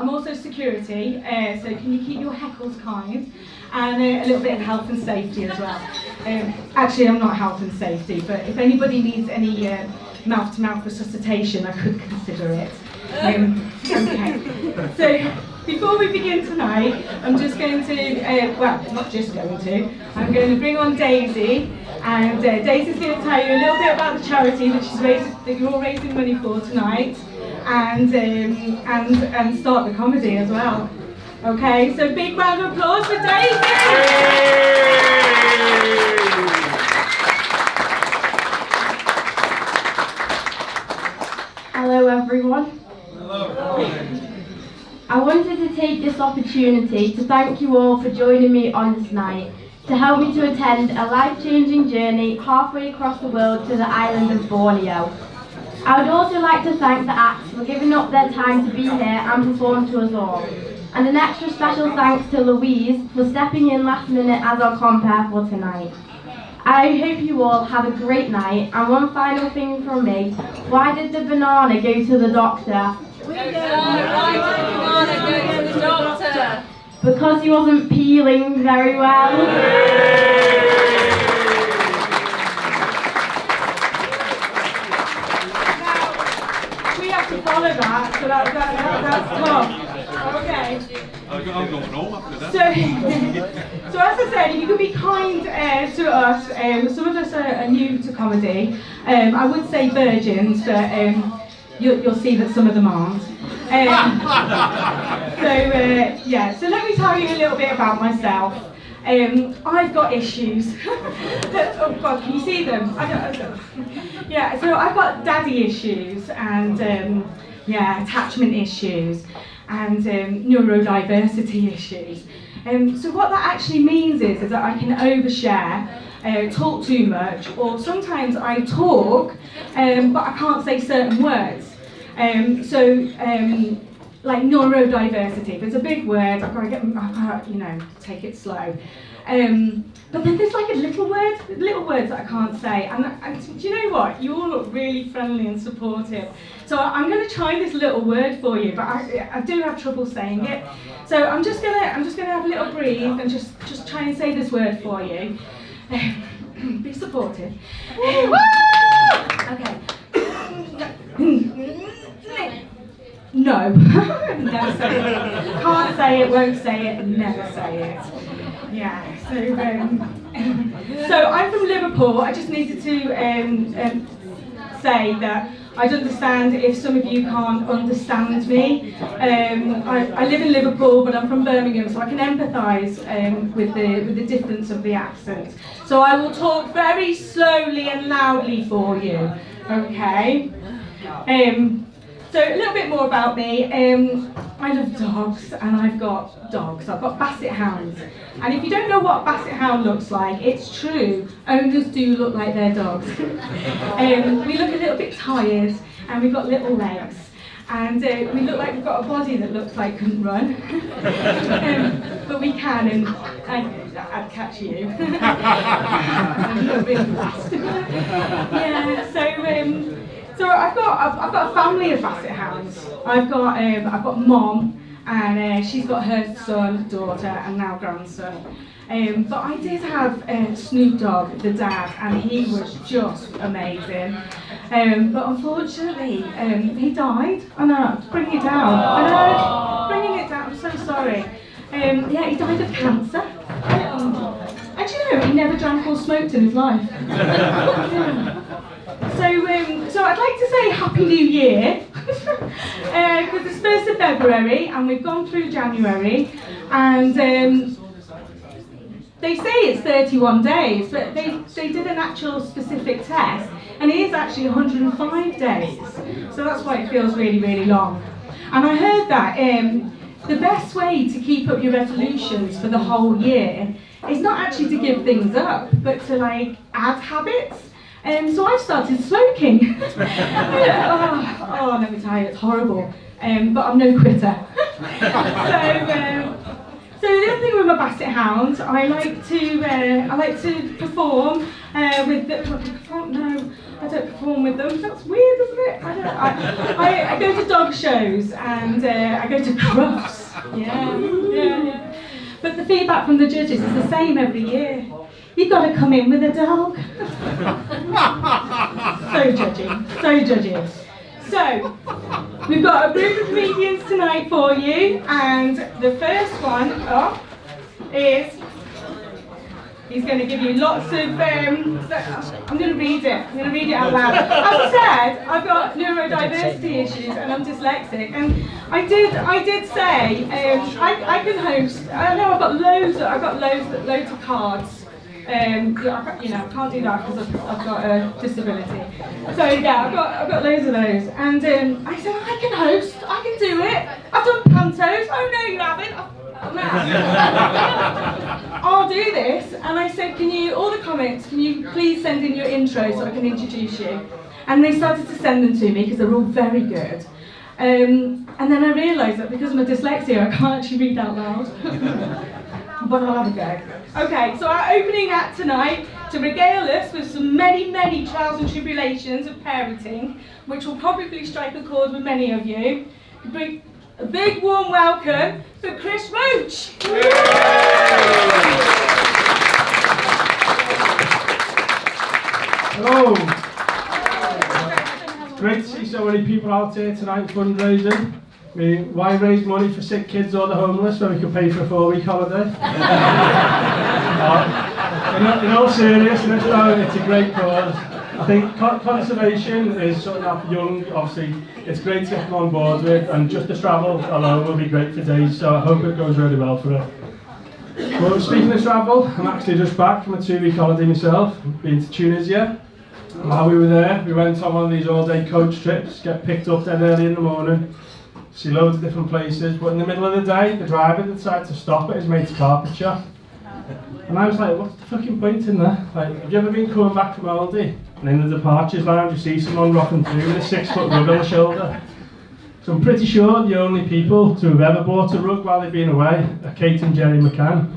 I'm also security, so can you keep your heckles kind? And a little bit of health and safety as well. Actually, I'm not health and safety, but if anybody needs any mouth-to-mouth resuscitation, I could consider it. Okay. So before we begin tonight, I'm just going to, well, not just going to, I'm going to bring on Daisy, and Daisy's going to tell you a little bit about the charity that you're raising money for tonight, and start the comedy as well. Okay, so big round of applause for Daisy! Hello everyone. Hello. I wanted to take this opportunity to thank you all for joining me on this night to help me to attend a life-changing journey halfway across the world to the island of Borneo. I would also like to thank the acts for giving up their time to be here and perform to us all. And an extra special thanks to Louise for stepping in last minute as our compere for tonight. I hope you all have a great night, and one final thing from me, why did the banana go to the doctor? We don't know why did the banana go to the doctor. Because he wasn't peeling very well. Now, we have to follow that, so that's tough. Okay. I'm going home after that. So as I said, if you could be kind to us, some of us are new to comedy. I would say virgins, but you'll see that some of them aren't. So let me tell you a little bit about myself. I've got issues. Oh God, can you see them? Yeah, so I've got daddy issues and attachment issues and neurodiversity issues. So what that actually means is that I can overshare, talk too much, or sometimes I talk, but I can't say certain words. Like neurodiversity, if it's a big word, I've got to take it slow. But then there's like little words that I can't say. And do you know what? You all look really friendly and supportive. So I'm going to try this little word for you, but I do have trouble saying it. So I'm just gonna have a little breathe and just try and say this word for you. Be supportive. Okay. No. Never say it. Can't say it, won't say it, never say it. Yeah, so I'm from Liverpool. I just needed to say that I'd understand if some of you can't understand me. I live in Liverpool, but I'm from Birmingham, so I can empathise with the difference of the accent. So I will talk very slowly and loudly for you, okay? So a little bit more about me. I love dogs, and I've got dogs. I've got Basset hounds. And if you don't know what a Basset hound looks like, it's true. Owners do look like their dogs. We look a little bit tired, and we've got little legs. And we look like we've got a body that looks like couldn't run. But we can, and I'd catch you. I'm a little bit fast. Yeah, so I've got a family of Basset hounds. I've got Mom, and she's got her son, daughter, and now grandson. But I did have Snoop Dogg, the dad, and he was just amazing. But unfortunately, he died. I know, bringing it down. I know, bringing it down. I'm so sorry. He died of cancer. And you know, he never drank or smoked in his life. So I'd like to say Happy New Year, because it's 1st of February and we've gone through January, and they say it's 31 days, but they did an actual specific test, and it is actually 105 days, so that's why it feels really, really long. And I heard that the best way to keep up your resolutions for the whole year is not actually to give things up, but to add habits. So I've started smoking. Let me tell you, it's horrible. But I'm no quitter. So the other thing with my Basset hounds, I like to perform with the, I don't perform with them. That's weird, isn't it? I go to dog shows and I go to crufts. Yeah. But the feedback from the judges is the same every year. You've got to come in with a dog. So judgy. So, we've got a group of comedians tonight for you, and the first one up is, he's going to give you lots of, I'm going to read it out loud. As I said, I've got neurodiversity issues and I'm dyslexic, and I did say, I can host, I know I've got loads of cards. I can't do that because I've got a disability. So yeah, I've got loads of those. And I said, I can host, I can do it. I've done pantos. Oh no, you haven't. I'll do this. And I said, all the comments, can you please send in your intro so I can introduce you? And they started to send them to me because they're all very good. And then I realised that because of my dyslexia, I can't actually read out loud. But I'll have a go. Okay, so our opening act tonight, to regale us with some many, many trials and tribulations of parenting, which will probably strike a chord with many of you, bring a big warm welcome for Chris Roach. Hello. It's great to see so many people out here tonight fundraising. I mean, why raise money for sick kids or the homeless when we could pay for a 4-week holiday? In all seriousness though, it's a great cause. I think conservation is something that young, obviously, it's great to get them on board with, and just the travel alone will be great for days, so I hope it goes really well for it. Well, speaking of travel, I'm actually just back from a 2-week holiday myself, been to Tunisia. While we were there, we went on one of these all-day coach trips, get picked up dead early in the morning, see loads of different places, but in the middle of the day, the driver decided to stop at his mate's carpet shop. And I was like, what's the fucking point in that? Like, have you ever been coming back from Aldi, and in the departures lounge you see someone rocking through with a 6-foot rug on the shoulder? So I'm pretty sure the only people to have ever bought a rug while they've been away are Kate and Jerry McCann.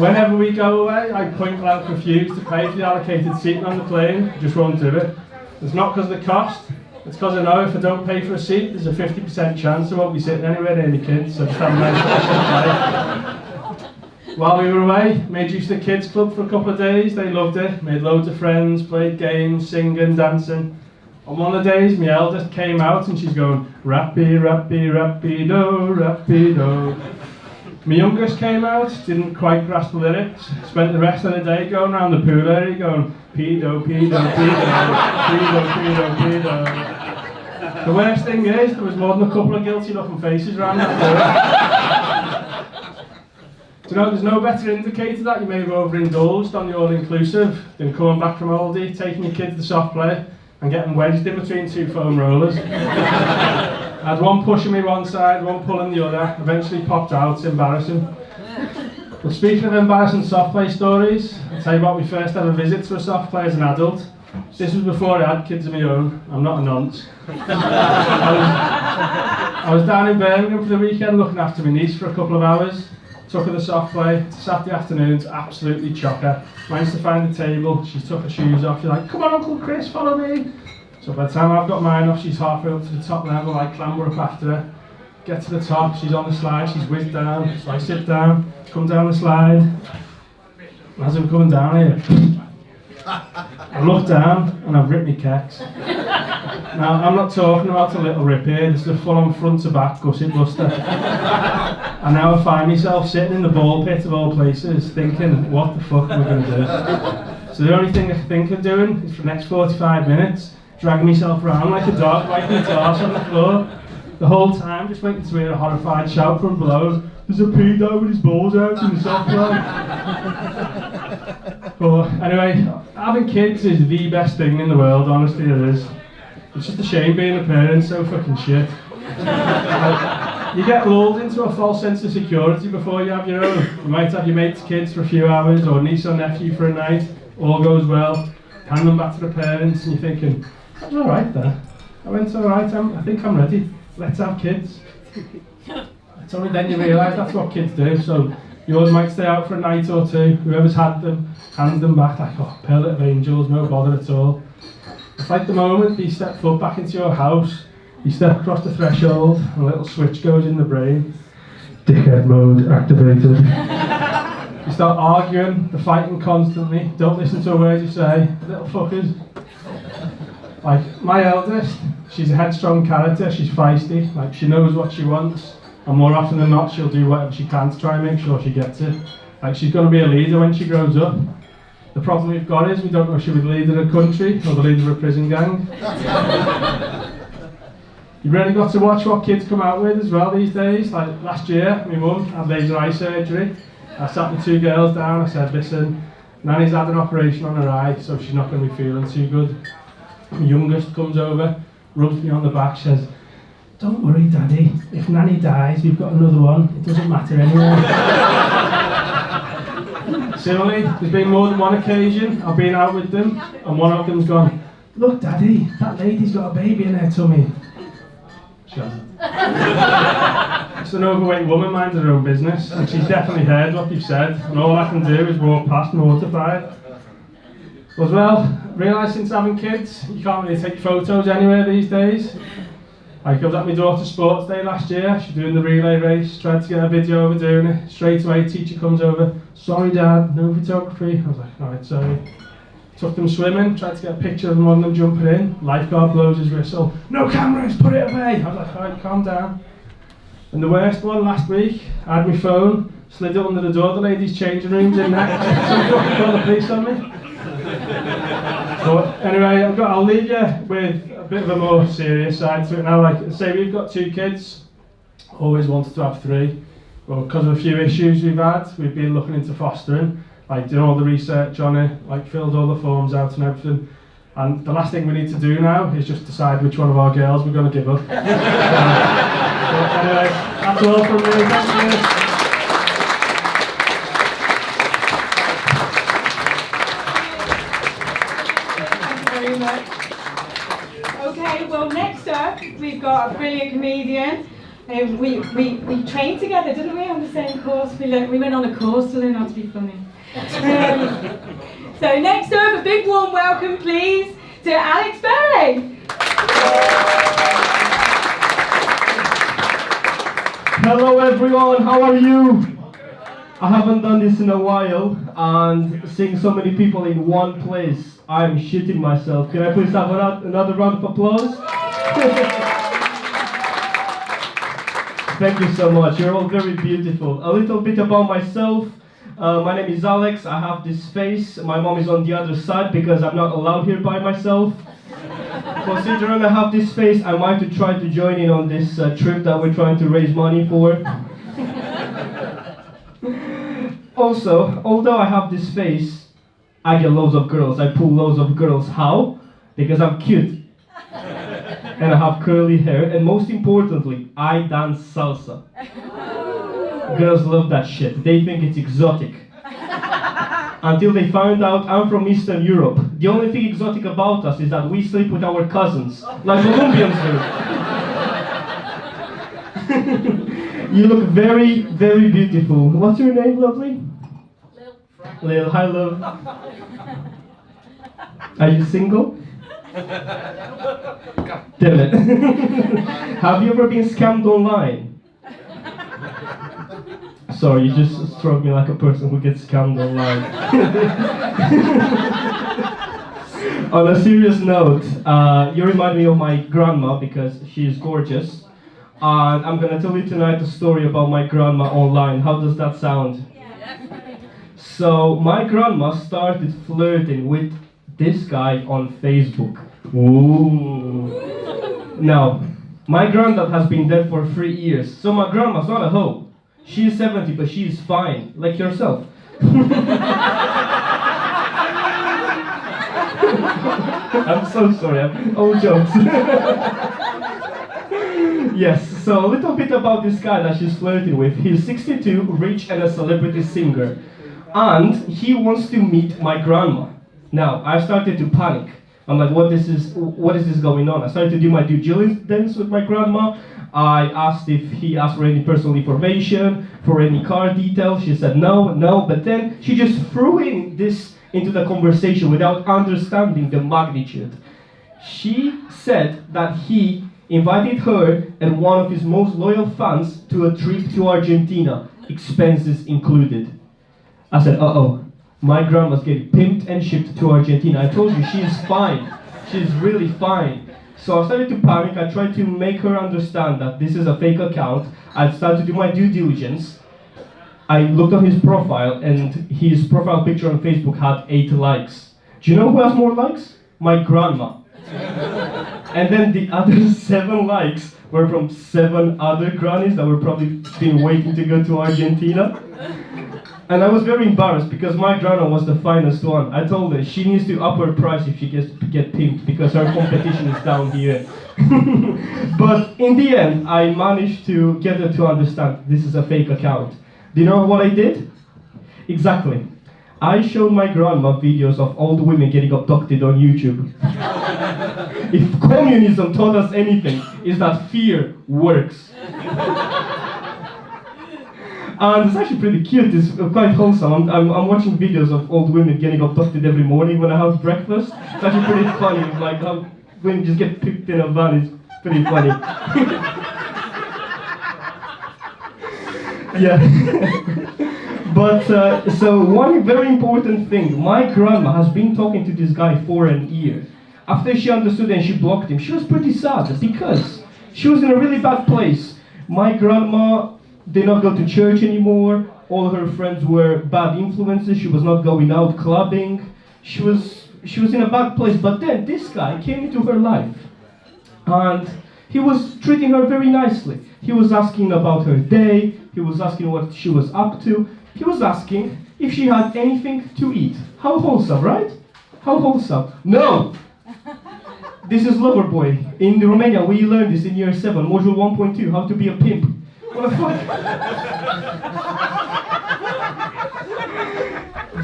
Whenever we go away, I point blank refuse to pay for the allocated seating on the plane. Just won't do it. It's not because of the cost, it's because I know if I don't pay for a seat, there's a 50% chance I won't be sitting anywhere near my kids, so just have a nice flight. While we were away, made use of the kids club for a couple of days. They loved it, made loads of friends, played games, singing, dancing. On one of the days, my eldest came out and she's going, rappy, rappy, rappy-do, rappy-do. My youngest came out, didn't quite grasp the lyrics, spent the rest of the day going around the pool area going, pedo, pedo, pedo, pedo, pedo, pedo. The worst thing is, there was more than a couple of guilty looking faces around that pool. Do you know, there's no better indicator that you may have overindulged on the all-inclusive than coming back from Aldi, taking your kids to soft play and getting wedged in between 2 foam rollers. I had one pushing me one side, one pulling the other, eventually popped out. It's embarrassing. But speaking of embarrassing soft play stories, I'll tell you about my first ever visit to a soft play as an adult. This was before I had kids of my own. I'm not a nonce. I was down in Birmingham for the weekend looking after my niece for a couple of hours. Took her to soft play, Saturday afternoon, to absolutely chock her. Managed to find the table, she took her shoes off, she's like, come on Uncle Chris, follow me. So by the time I've got mine off, she's halfway up to the top level, I clamber up after her. Get to the top, she's on the slide, she's whizzed down, so I sit down, come down the slide. And as I'm coming down here, I look down and I've ripped my kecks. Now, I'm not talking about a little rip here, this is a full-on front to back gusset buster. And now I find myself sitting in the ball pit of all places, thinking, what the fuck am I going to do? So the only thing I can think of doing is for the next 45 minutes, dragging myself around like a dog, wiping its arse on the floor. The whole time, just waiting to hear a horrified shout from below, there's a pedo with his balls out in the soft play. But anyway, having kids is the best thing in the world, honestly it is. It's just a shame being a parent, so fucking shit. You get lulled into a false sense of security before you have your own. You might have your mate's kids for a few hours, or niece or nephew for a night, all goes well, hand them back to the parents, and you're thinking, that was alright there. I went alright, I think I'm ready, let's have kids. It's only then you realise that's what kids do, so Yours might stay out for a night or two. Whoever's had them, hands them back like, oh, pearl of angels, no bother at all. It's like the moment you step foot back into your house, you step across the threshold, and a little switch goes in the brain. Dickhead mode activated. You start arguing, they're fighting constantly, don't listen to a word you say, little fuckers. Like, my eldest, she's a headstrong character, she's feisty, like, she knows what she wants, and more often than not, she'll do whatever she can to try and make sure she gets it. Like, she's going to be a leader when she grows up. The problem we've got is we don't know if she'll be the leader of a country or the leader of a prison gang. You've really got to watch what kids come out with as well these days. Like, last year, my mum had laser eye surgery. I sat my 2 girls down, I said, listen, Nanny's had an operation on her eye, so she's not going to be feeling too good. My youngest comes over, rubs me on the back, says, don't worry, Daddy, if Nanny dies, we've got another one, it doesn't matter anyway. Similarly, there's been more than one occasion I've been out with them, and one of them's gone, look, Daddy, that lady's got a baby in her tummy. She hasn't. It's an overweight woman, minds her own business, and she's definitely heard what you've said, and all I can do is walk past mortified. As well, realise since having kids, you can't really take photos anywhere these days. Like, I was at my daughter's sports day last year, she's doing the relay race, tried to get a video of her doing it, straight away teacher comes over, sorry Dad, no photography. I was like, alright, sorry. Took them swimming, tried to get a picture of one of them jumping in, lifeguard blows his whistle, no cameras, put it away. I was like, alright, calm down. And the worst one last week, I had my phone, slid it under the door, the ladies' changing rooms in there, some fucking call the police on me. But anyway, I'll leave you with a bit of a more serious side to it now. Like, say we've got 2 kids, always wanted to have 3. Well, because of a few issues we've had, we've been looking into fostering, like doing all the research on it, like filled all the forms out and everything. And the last thing we need to do now is just decide which one of our girls we're going to give up. But anyway, that's all from me. Thank you. Okay, well, next up we've got a brilliant comedian. We trained together, didn't we, on the same course? We went on a course to learn how to be funny. So next up, a big warm welcome, please, to Alex Berry. Hello everyone, how are you? I haven't done this in a while, and seeing so many people in one place, I'm shitting myself. Can I please have another round of applause? Thank you so much, you're all very beautiful. A little bit about myself. My name is Alex, I have this face. My mom is on the other side because I'm not allowed here by myself. Considering I have this face, I might try to join in on this trip that we're trying to raise money for. Also, although I have this face, I get loads of girls. I pull loads of girls. How? Because I'm cute. And I have curly hair. And most importantly, I dance salsa. Girls love that shit. They think it's exotic. Until they find out I'm from Eastern Europe. The only thing exotic about us is that we sleep with our cousins, like Colombians do. You look very, very beautiful. What's your name, lovely? Lil. Hi, love. Are you single? Damn it. Have you ever been scammed online? Sorry, you just struck me like a person who gets scammed online. On a serious note, you remind me of my grandma because she is gorgeous. And I'm gonna tell you tonight a story about my grandma online. How does that sound? So, my grandma started flirting with this guy on Facebook. Ooh. Now, my granddad has been dead for 3 years, so my grandma's not a hoe. She's 70, but she's fine, like yourself. I'm so sorry, all jokes. Yes, so a little bit about this guy that she's flirting with. He's 62, rich and a celebrity singer. And he wants to meet my grandma. Now, I started to panic. I'm like, what is this going on? I started to do my due diligence with my grandma. I asked if he asked for any personal information, for any car details. She said no, but then she just threw in this into the conversation without understanding the magnitude. She said that he invited her and one of his most loyal fans to a trip to Argentina, expenses included. I said, uh-oh, my grandma's getting pimped and shipped to Argentina. I told you, she's fine. She's really fine. So I started to panic. I tried to make her understand that this is a fake account. I started to do my due diligence. I looked on his profile, and his profile picture on Facebook had 8 likes. Do you know who has more likes? My grandma. And then the other 7 likes were from 7 other grannies that were probably been waiting to go to Argentina. And I was very embarrassed because my grandma was the finest one. I told her she needs to up her price if she gets to get pimped because her competition is down here. But in the end, I managed to get her to understand this is a fake account. Do you know what I did? Exactly. I showed my grandma videos of old women getting abducted on YouTube. If communism taught us anything, is that fear works. And it's actually pretty cute, it's quite wholesome. I'm watching videos of old women getting abducted every morning when I have breakfast. It's actually pretty funny, like how women just get picked in a van, it's pretty funny. Yeah. But, so one very important thing, my grandma has been talking to this guy for a year. After she understood and she blocked him, she was pretty sad because she was in a really bad place. My grandma did not go to church anymore. All her friends were bad influences. She was not going out clubbing. She was in a bad place. But then this guy came into her life, and he was treating her very nicely. He was asking about her day. He was asking what she was up to. He was asking if she had anything to eat. How wholesome, right? How wholesome. No! This is Loverboy. In Romania, we learned this in year 7, module 1.2, how to be a pimp. What the fuck?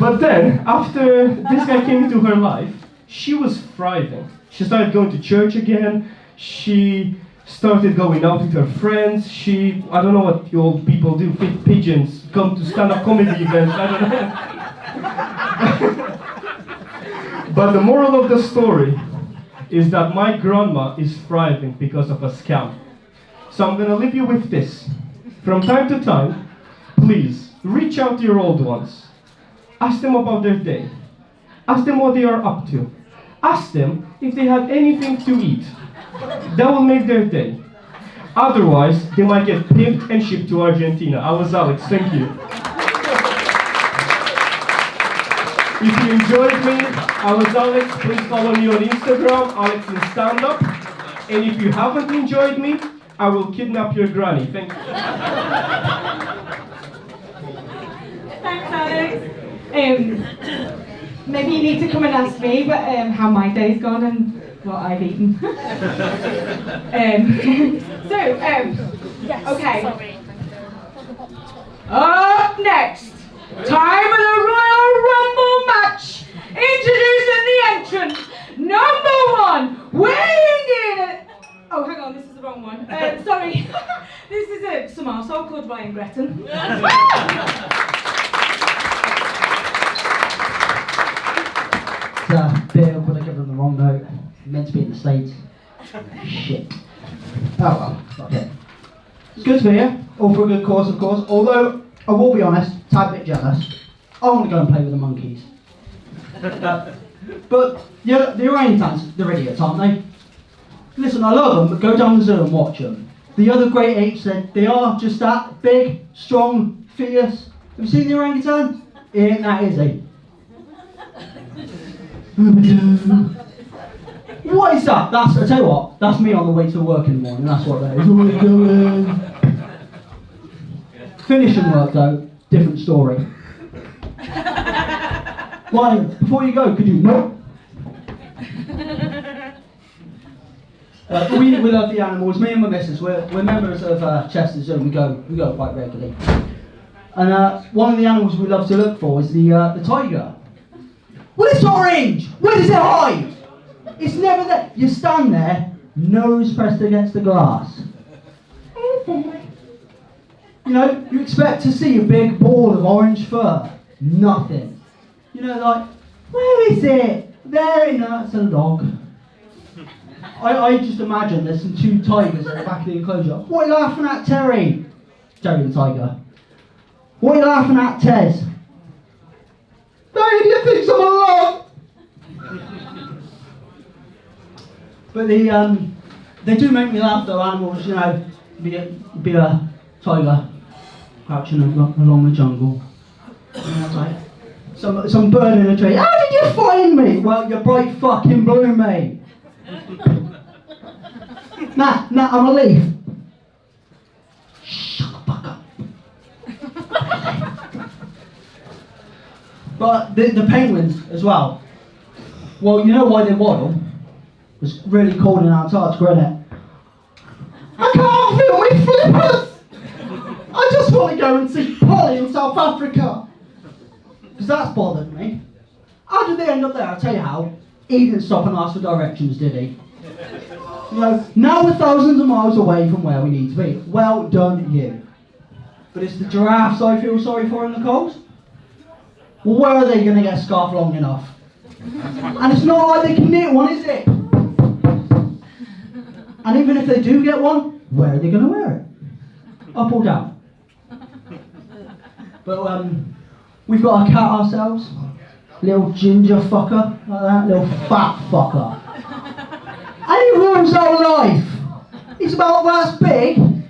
But then, after this guy came into her life, she was thriving. She started going to church again. She started going out with her friends. I don't know what you old people do, feed pigeons, come to stand-up comedy events, I don't know. But the moral of the story is that my grandma is thriving because of a scam. So I'm gonna leave you with this. From time to time, please reach out to your old ones. Ask them about their day. Ask them what they are up to. Ask them if they had anything to eat. That will make their day. Otherwise, they might get pimped and shipped to Argentina. I was Alex, thank you. If you enjoyed me, I was Alex. Please follow me on Instagram, Alex in Stand Up. And if you haven't enjoyed me, I will kidnap your granny. Thank you. Thanks, Alex. Maybe you need to come and ask me how my day's gone and what I've eaten. Okay. Up next, time for the Royal Rumble match. Introducing the entrant, number 1, weighing in. Oh, hang on, this is the wrong one. Sorry, this is some arsehole called Ryan Gretton. Bit would have given them the wrong note. Meant to be in the States. Shit. Oh well, okay. It's good to be here. All for a good cause, of course. Although, I will be honest, tad bit jealous. I want to go and play with the monkeys. But yeah, the orangutans, they're idiots, aren't they? Listen, I love them, but go down the zoo and watch them. The other great apes said they are just that big, strong, fierce. Have you seen the orangutan? He ain't that easy. What is that? I tell you what, that's me on the way to work in the morning, that's what that is. What are you doing? Finishing work though, different story. Ryan, before you go, could you no? We love the animals. Me and my missus, we're members of Chester Zoo. We go quite regularly. And one of the animals we love to look for is the tiger. Well, it's orange. Where does it hide? It's never there. You stand there, nose pressed against the glass. You know, you expect to see a big ball of orange fur. Nothing. You know, like, where is it? There, you know, it's a log. I just imagine there's some two tigers at the back of the enclosure. What are you laughing at, Terry? Terry the tiger. What are you laughing at, Tez? That idiot thinks I'm alive! But they do make me laugh though, animals, you know, be a tiger crouching along the jungle. And like, some bird in a tree. How did you find me? Well, you're bright fucking blue, mate. Nah, I'm a leaf. Shut the fuck up. But the penguins as well. Well, you know why they waddle? It's really cold in Antarctica, isn't it? I can't feel my flippers! I just want to go and see Polly in South Africa. Because that's bothered me. How did they end up there? I'll tell you how. He didn't stop and ask for directions, did he? You know, now we're thousands of miles away from where we need to be. Well done, you. But it's the giraffes I feel sorry for in the cold. Well, where are they going to get a scarf long enough? And it's not like they can knit one, is it? And even if they do get one, where are they going to wear it? Up or down? But we've got a cat ourselves. Little ginger fucker, like that, little fat fucker. And he ruins our life. He's about that big. And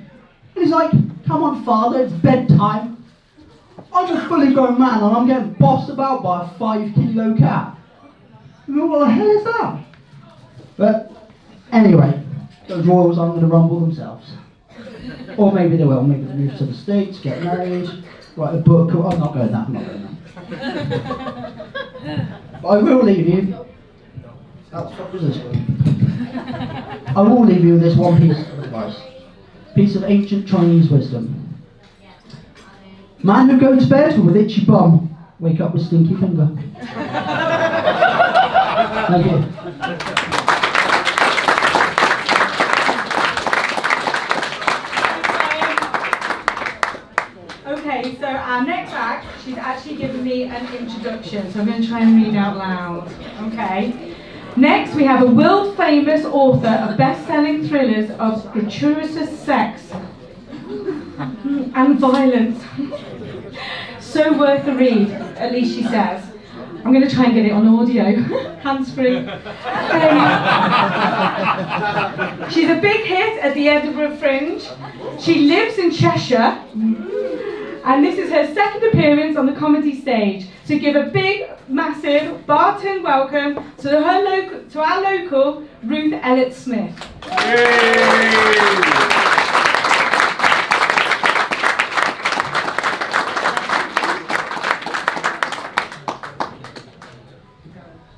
he's like, come on father, it's bedtime. I'm a fully grown man and I'm getting bossed about by a 5-kilo cat. You know, what the hell is that? But anyway, those royals aren't going to rumble themselves. Or maybe they will. Maybe they move to the States, get married, write a book. I'm not going that. But I will leave you. What was this one? I will leave you with this one piece of advice. Piece of ancient Chinese wisdom. Man who goes to bed with itchy bum, wake up with stinky finger. Thank you. Okay, so our next act, she's actually given me an introduction, so I'm going to try and read out loud. Okay. Next, we have a world-famous author of best-selling thrillers of gratuitous sex and violence. So worth a read, at least she says. I'm going to try and get it on audio, hands-free. She's a big hit at the Edinburgh Fringe. She lives in Cheshire. And this is her second appearance on the comedy stage. So give a big, massive Barton welcome to our local Ruth Elliott-Smith.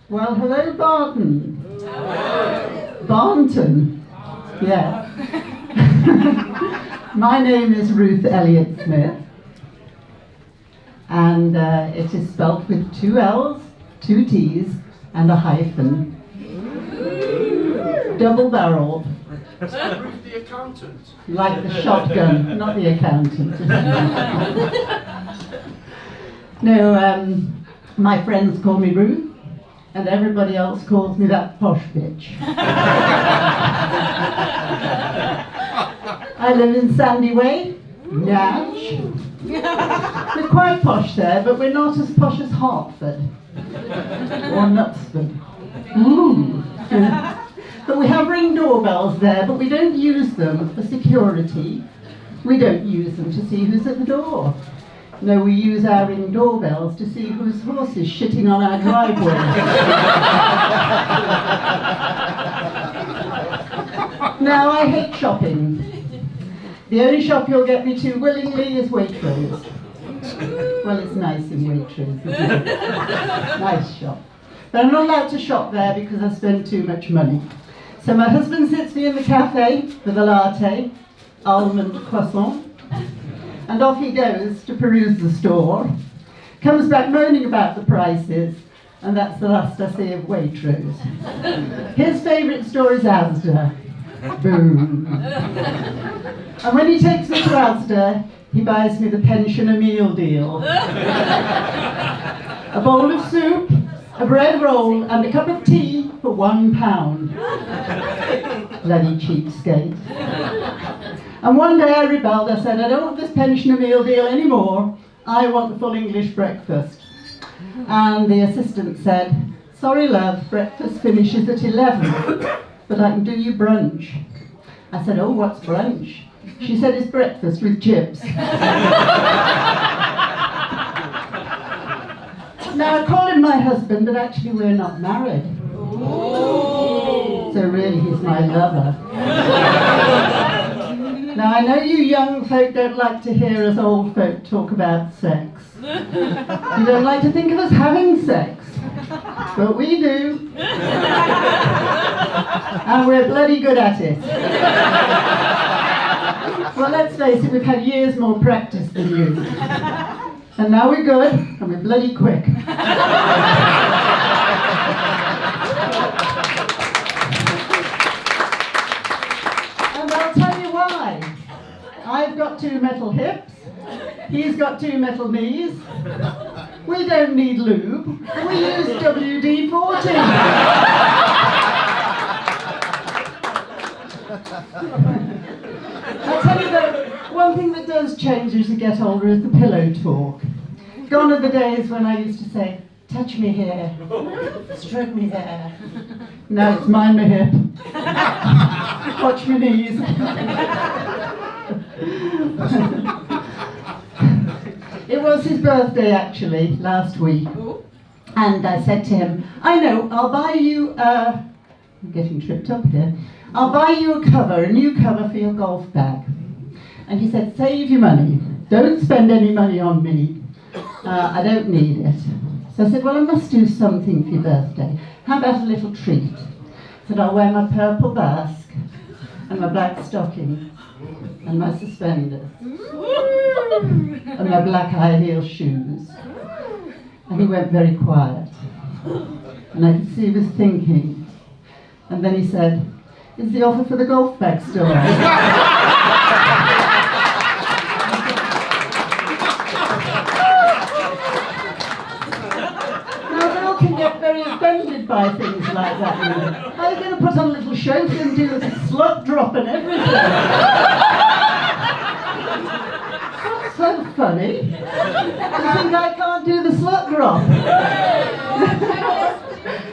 Well, hello, Barton. Hello. Barnton. Yeah. My name is Ruth Elliott-Smith. And it is spelt with 2 L's, 2 T's, and a hyphen. Double-barreled. Ruth the accountant. Like the shotgun, not the accountant. No, my friends call me Ruth, and everybody else calls me that posh bitch. I live in Sandy Way, Natch. We're quite posh there, but we're not as posh as Hertford or Knutsford. Ooh. But we have ring doorbells there, but we don't use them for security. We don't use them to see who's at the door. No, we use our ring doorbells to see whose horse is shitting on our driveway. Now, I hate shopping. The only shop you'll get me to willingly is Waitrose. Well, it's nice in Waitrose, isn't it? Nice shop. But I'm not allowed to shop there because I spend too much money. So my husband sits me in the cafe with a latte, almond croissant, and off he goes to peruse the store, comes back moaning about the prices, and that's the last I see of Waitrose. His favourite store is Asda. Boom. And when he takes me to Asda, he buys me the pensioner meal deal. A bowl of soup, a bread roll, and a cup of tea for £1. Bloody cheapskate. And one day I rebelled. I said, I don't want this pensioner meal deal anymore. I want the full English breakfast. And the assistant said, sorry love, breakfast finishes at 11, but I can do you brunch. I said, oh, what's brunch? She said, it's breakfast with chips. Now I call him my husband, but actually we're not married. So really he's my lover. Now I know you young folk don't like to hear us old folk talk about sex. You don't like to think of us having sex. But we do. And we're bloody good at it. Well, let's face it, we've had years more practice than you. And now we're good, and we're bloody quick. And I'll tell you why. I've got 2 metal hips. He's got 2 metal knees. We don't need lube. We use WD-40. I tell you though, one thing that does change as you get older is the pillow talk. Gone are the days when I used to say, touch me here, stroke me there. Now it's mind my hip, watch my knees. It was his birthday actually, last week. And I said to him, I know, I'll buy you I'm getting tripped up here. I'll buy you a new cover for your golf bag. And he said, save your money. Don't spend any money on me. I don't need it. So I said, well, I must do something for your birthday. How about a little treat? I said, I'll wear my purple basque and my black stocking and my suspenders and my black high heel shoes. And he went very quiet. And I could see he was thinking. And then he said, is the offer for the golf bag still on? Now, Bill can get very offended by things like that. You know. Are you going to put on a little show for him and do a slut drop and everything? That's so funny. You think I can't do the slut drop?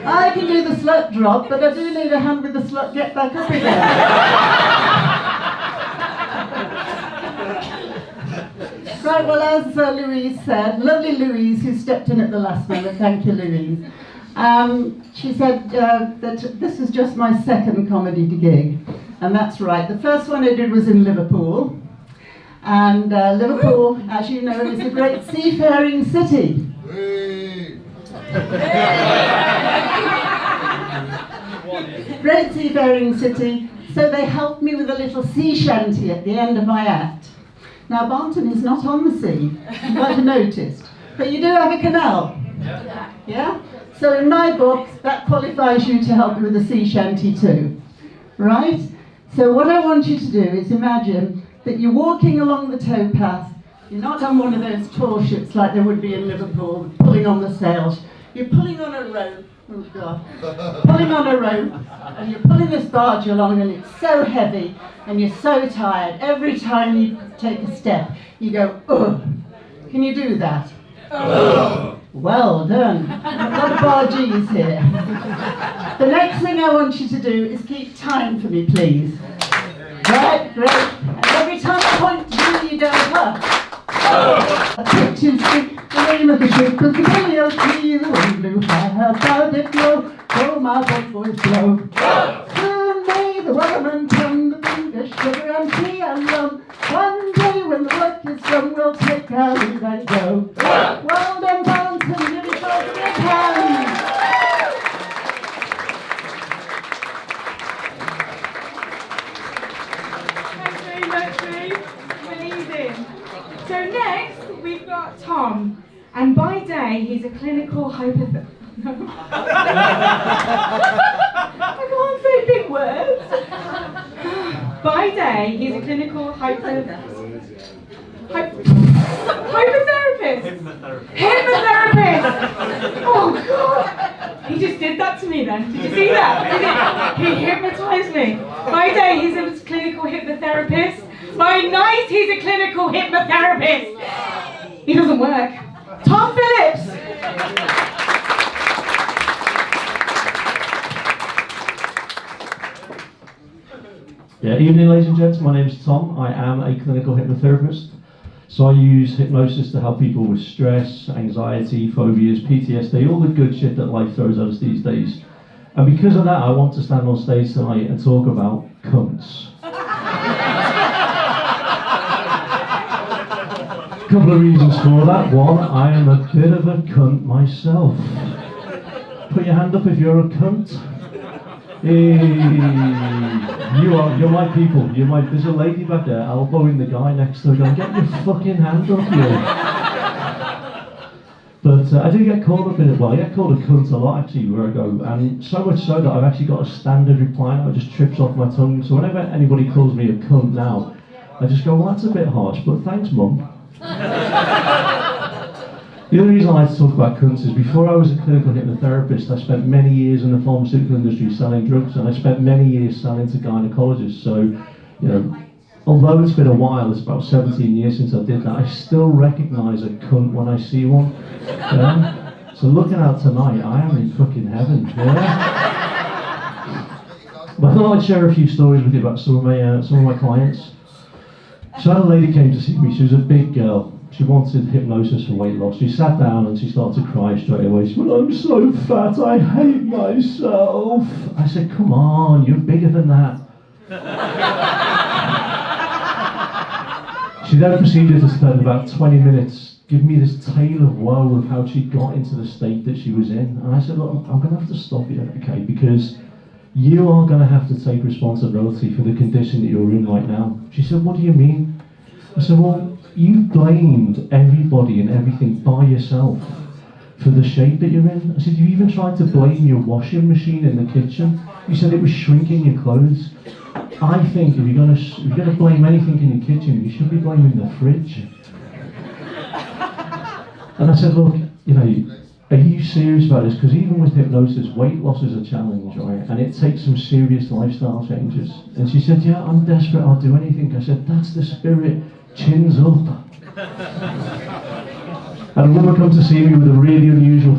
I can do the slut drop, but I do need a hand with the slut get back up again. Right, well, as Louise said, lovely Louise, who stepped in at the last minute, thank you, Louise. She said that this was just my second comedy gig, and that's right. The first one I did was in Liverpool, and Liverpool, as you know, is a great seafaring city. Great seafaring city, so they helped me with a little sea shanty at the end of my act. Now Barnton is not on the sea, you might have noticed, but you do have a canal. Yeah? So in my book, that qualifies you to help me with the sea shanty too. Right? So what I want you to do is imagine that you're walking along the towpath. You're not on one of those tall ships like there would be in Liverpool, pulling on the sails. You're pulling on a rope, oh God, pulling on a rope, and you're pulling this barge along, and it's so heavy, and you're so tired. Every time you take a step, you go, ugh. Can you do that? Ugh. Well done. A lot of bargees here. The next thing I want you to do is keep time for me, please. Right, great. And every time I point to you, you go, huh? Which is the name of the ship, cause the P.L.T. the wind blew high, how about it blow, oh my boys blow. Soon may the weatherman come to bring us sugar and tea and rum. One day when the work is done, we'll take our leave and go. Well done, Barnton, give yourself a big hand. Thanks very much, Ruth. Amazing. So next, we've got Tom. And by day, he's a clinical I can't say big words. By day, he's a clinical hypnotherapist. Hypnotherapist! Oh God! He just did that to me then. Did you see that? He hypnotised me. By day, he's a clinical hypnotherapist. By night, he's a clinical hypnotherapist. He doesn't work. Tom Phillips! Yeah, evening ladies and gents, my name is Tom. I am a clinical hypnotherapist. So I use hypnosis to help people with stress, anxiety, phobias, PTSD, all the good shit that life throws at us these days. And because of that, I want to stand on stage tonight and talk about cunts. A couple of reasons for that. One, I am a bit of a cunt myself. Put your hand up if you're a cunt. Hey, you're my people. There's a lady back there elbowing the guy next to her going, get your fucking hand up here. But I do get called up in it. Well, I get called a cunt a lot actually where I go, and so much so that I've actually got a standard reply that just trips off my tongue. So whenever anybody calls me a cunt now, I just go, well, that's a bit harsh, but thanks, mum. The only reason I like to talk about cunts is before I was a clinical hypnotherapist, I spent many years in the pharmaceutical industry selling drugs, and I spent many years selling to gynecologists. So, you know, although it's been a while, it's about 17 years since I did that, I still recognise a cunt when I see one. So looking out tonight, I am in fucking heaven. Yeah? But I thought I'd share a few stories with you about some of my clients. So a lady came to see me. She was a big girl. She wanted hypnosis for weight loss. She sat down and she started to cry straight away. She went, I'm so fat, I hate myself. I said, come on, you're bigger than that. She then proceeded to spend about 20 minutes giving me this tale of woe of how she got into the state that she was in. And I said, look, I'm going to have to stop you, okay, because you are going to have to take responsibility for the condition that you're in right now. She said, what do you mean? I said, well, you blamed everybody and everything by yourself for the shape that you're in. I said, you even tried to blame your washing machine in the kitchen. You said it was shrinking your clothes. I think if you're going to blame anything in your kitchen, you should be blaming the fridge. And I said, look, you know, are you serious about this? Because even with hypnosis, weight loss is a challenge, right? And it takes some serious lifestyle changes. And she said, yeah, I'm desperate, I'll do anything. I said, that's the spirit. Chins up. And a woman come to see me with a really unusual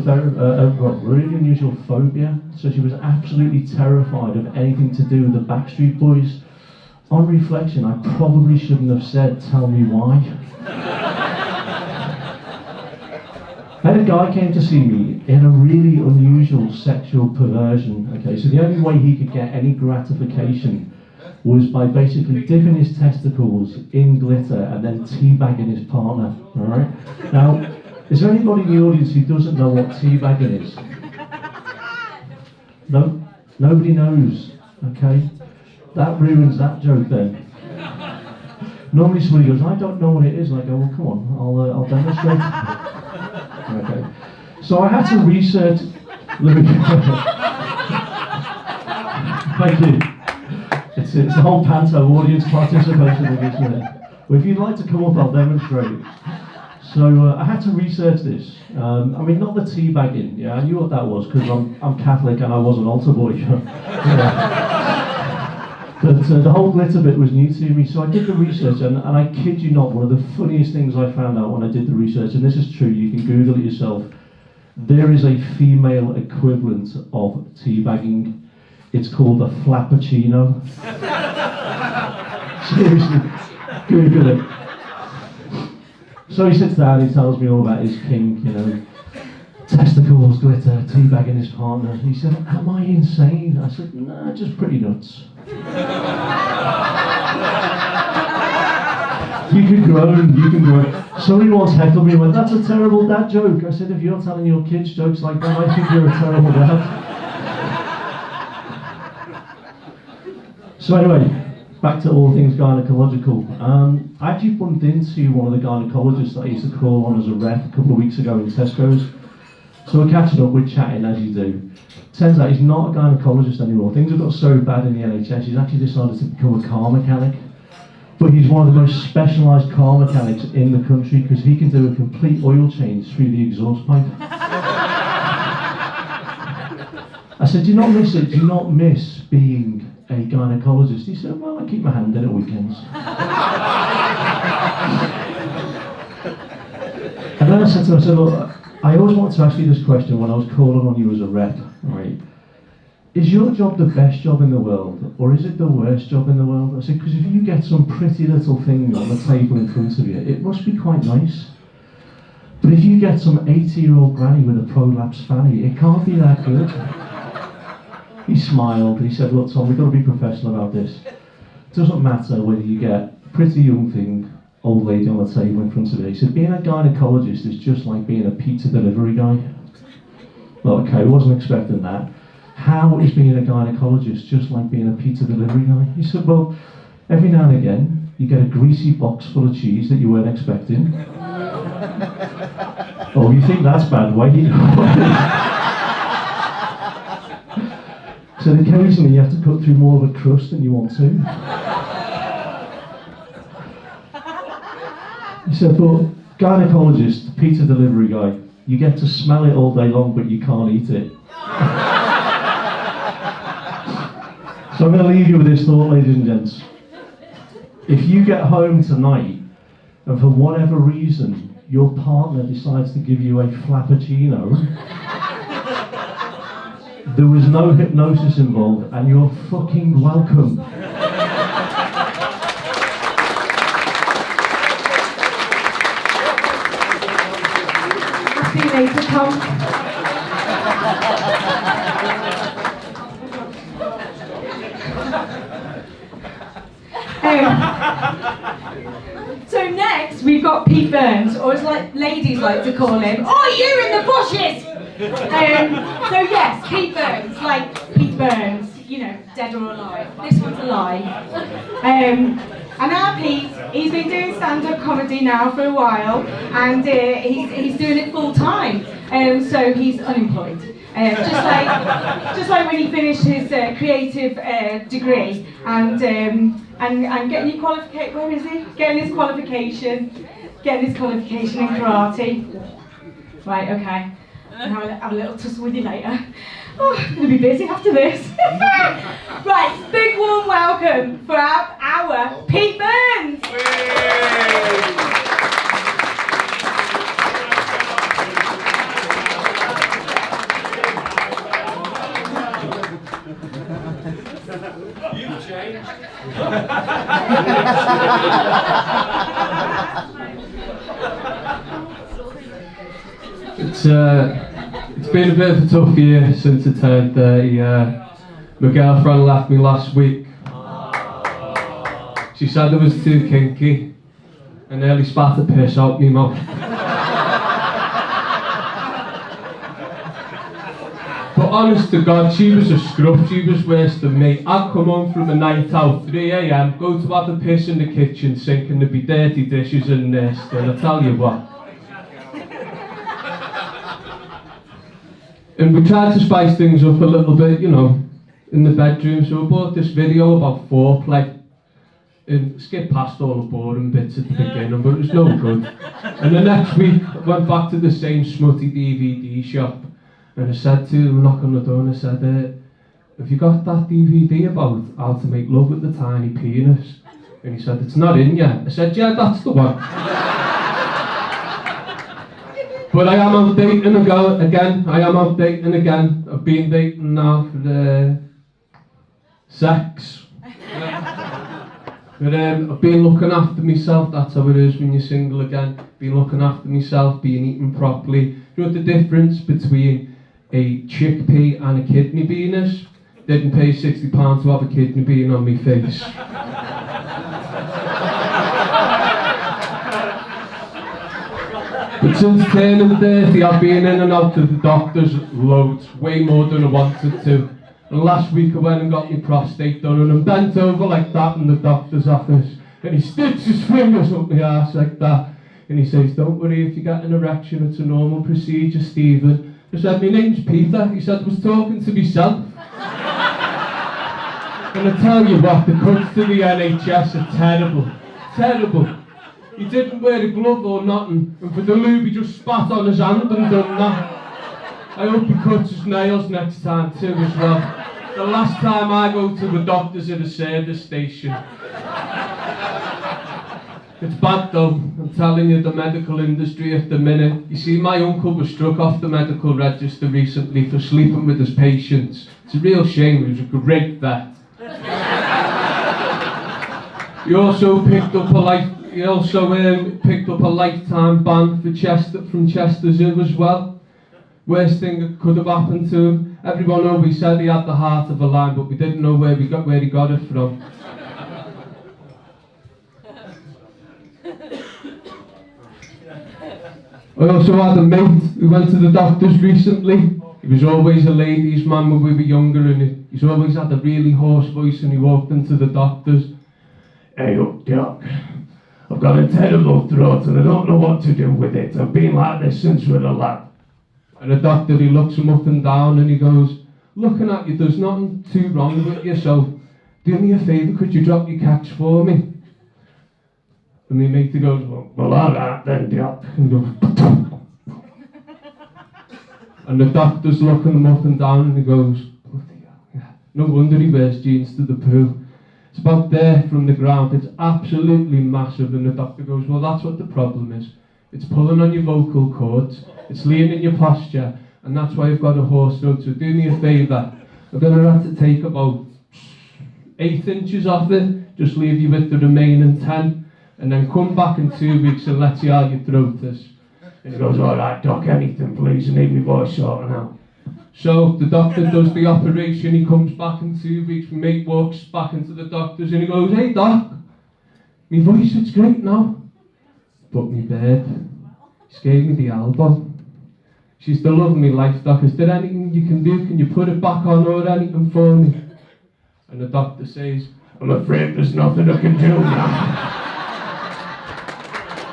phobia. So she was absolutely terrified of anything to do with the Backstreet Boys. On reflection, I probably shouldn't have said, tell me why. I had a guy came to see me in a really unusual sexual perversion. Okay, so the only way he could get any gratification was by basically dipping his testicles in glitter and then teabagging his partner, alright? Now, is there anybody in the audience who doesn't know what teabagging is? No? Nobody knows, okay? That ruins that joke then. Normally somebody goes, I don't know what it is, and I go, well come on, I'll demonstrate. Okay. So I had to research... Thank you. It's a whole panto audience participation in this minute. Well, if you'd like to come up, I'll demonstrate. So I had to research this. I mean, not the teabagging. Yeah, I knew what that was because I'm Catholic and I was an altar boy. But the whole glitter bit was new to me, so I did the research, and I kid you not, one of the funniest things I found out when I did the research, and this is true, you can Google it yourself, there is a female equivalent of teabagging. It's called a flappuccino. Seriously, Google it. So he sits down, he tells me all about his kink, you know, testicles, glitter, teabagging his partner. He said, am I insane? I said, nah, just pretty nuts. You can groan. Somebody once heckled me and went, that's a terrible dad joke. I said, if you're telling your kids jokes like that, I think you're a terrible dad. So anyway, back to all things gynecological. I actually bumped into one of the gynecologists that I used to call on as a rep a couple of weeks ago in Tesco's. So we're catching up, we're chatting as you do. Turns out he's not a gynaecologist anymore. Things have got so bad in the NHS, he's actually decided to become a car mechanic. But he's one of the most specialised car mechanics in the country because he can do a complete oil change through the exhaust pipe. I said, do you not miss it? Do you not miss being a gynaecologist? He said, well, I keep my hand in at weekends. And then I said to him, I said, look, I always wanted to ask you this question when I was calling on you as a rep, right? Is your job the best job in the world, or is it the worst job in the world? I said, because if you get some pretty little thing on the table in front of you, it must be quite nice. But if you get some 80-year-old granny with a prolapse fanny, it can't be that good. He smiled, and he said, look, Tom, we've got to be professional about this. It doesn't matter whether you get a pretty young thing, old lady on the table in front of you. He said, being a gynaecologist is just like being a pizza delivery guy. Well, okay, I wasn't expecting that. How is being a gynaecologist just like being a pizza delivery guy? He said, well, every now and again, you get a greasy box full of cheese that you weren't expecting. Oh, you think that's bad? Why do you So occasionally you have to cut through more of a crust than you want to. He said, but gynaecologist, pizza delivery guy, you get to smell it all day long, but you can't eat it. So I'm going to leave you with this thought, ladies and gents. If you get home tonight, and for whatever reason, your partner decides to give you a flappuccino, there was no hypnosis involved, and you're fucking welcome. See you later, Tom. So next we've got Pete Burns, or as ladies like to call him, oh, you in the bushes! So yes, Pete Burns, like Pete Burns, you know, dead or alive. This one's alive. And our Pete, he's been doing stand-up comedy now for a while, and he's doing it full time. So he's unemployed. Just like when he finished his creative degree and getting his qualification. Where is he? Getting his qualification in karate. Right, okay. And have a little tussle with you later. Oh, I'm gonna be busy after this. Right, big warm welcome for our Pete Burns. You've changed. It's been a bit of a tough year since I turned 30. My girlfriend left me last week. She said I was too kinky and nearly spat the piss out me mouth. But honest to God, she was a scruff, she was worse than me. I'd come home from a night out, 3 AM, go to have a piss in the kitchen sink and there'd be dirty dishes and this, and I tell you what. And we tried to spice things up a little bit, you know, in the bedroom, so we bought this video about foreplay. And skip past all the boring bits at the beginning, but it was no good. And the next week, I went back to the same smutty DVD shop, and I said to him, knock on the door, and I said, have you got that DVD about how to make love with the tiny penis? And he said, it's not in yet. I said, yeah, that's the one. But I am out dating again. I am out dating again. I've been dating now for the sex. But I've been looking after myself. That's how it is when you're single again. Been looking after myself, been eating properly. You know the difference between a chickpea and a kidney bean is? Didn't pay £60 to have a kidney bean on my face. But since turning 30, I've been in and out of the doctors loads, way more than I wanted to. And last week I went and got my prostate done, and I'm bent over like that in the doctor's office. And he sticks his fingers up my arse like that. And he says, don't worry, if you get an erection, it's a normal procedure, Stephen. I said, my name's Peter. He said, I was talking to myself. And I tell you what, the cuts to the NHS are terrible. Terrible. He didn't wear a glove or nothing, and for the lube he just spat on his hand and done that. I hope he cuts his nails next time too as well. The last time I go to the doctor's at a service station. It's bad though, I'm telling you, the medical industry at the minute. You see, my uncle was struck off the medical register recently for sleeping with his patients. It's a real shame, he was a great vet. He also picked up a lifetime ban for from Chester Zoo as well. Worst thing that could have happened to him. Everyone always said he had the heart of a lion, but we didn't know where he got it from. I also had a mate who went to the doctors recently. He was always a ladies' man when we were younger, and he's always had a really hoarse voice, and he walked into the doctors. Hey up, Doc. I've got a terrible throat and I don't know what to do with it. I've been like this since we were a lad. And the doctor, he looks him up and down and he goes, looking at you, there's nothing too wrong with you, so do me a favour, could you drop your catch for me? And my mate, he goes, well alright then, Doc. And goes, and the doctor's looking him up and down and he goes, bloody hell, yeah. No wonder he wears jeans to the pool. It's about there from the ground, it's absolutely massive, and the doctor goes, well that's what the problem is. It's pulling on your vocal cords, it's leaning your posture, and that's why you've got a hoarse throat. So do me a favour, I'm going to have to take about 8 inches off it, just leave you with the remaining 10, and then come back in 2 weeks and let's see how your throat is. And he goes, alright Doc, anything please, I need my voice sorting out. So the doctor does the operation, he comes back in 2 weeks, my mate walks back into the doctor's and he goes, hey Doc, my voice it's great now. But my bird, she gave me the elbow. She's the love of my life, Doc, is there anything you can do? Can you put it back on or anything for me? And the doctor says, I'm afraid there's nothing I can do now.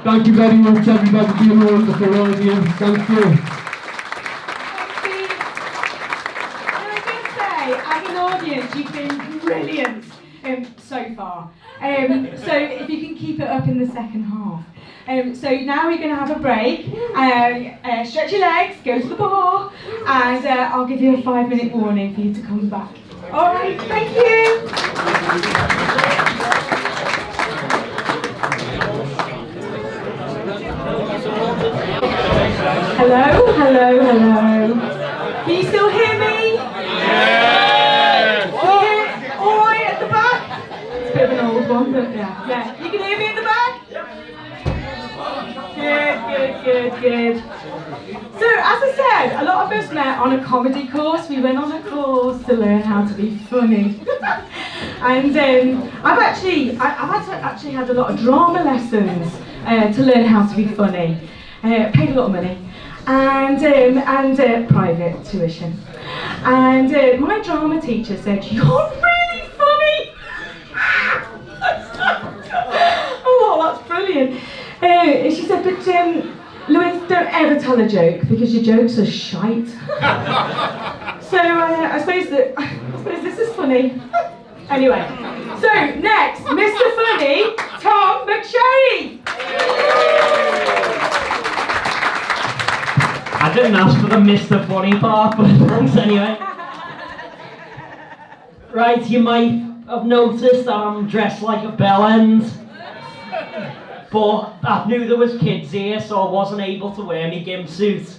Thank you very much everybody for being a wonderful audience, thank you. As an audience, you've been brilliant so far. So if you can keep it up in the second half. So now we're going to have a break. Stretch your legs, go to the bar, and I'll give you a 5-minute warning for you to come back. All right, thank you. Hello, hello, hello. Can you still hear me? Bit of an old one, but yeah. You can hear me in the back? Good. So, as I said, a lot of us met on a comedy course. We went on a course to learn how to be funny. And I've actually had a lot of drama lessons to learn how to be funny. Paid a lot of money. And private tuition. And my drama teacher said, you're really funny! Oh, that's brilliant. She said, but Louise, don't ever tell a joke because your jokes are shite. So I suppose this is funny. Anyway, so next, Mr. Funny, Tom McSherry. I didn't ask for the Mr. Funny part, but thanks anyway. Right, you might have noticed that I'm dressed like a bellend. But I knew there was kids here, so I wasn't able to wear my gimp suit.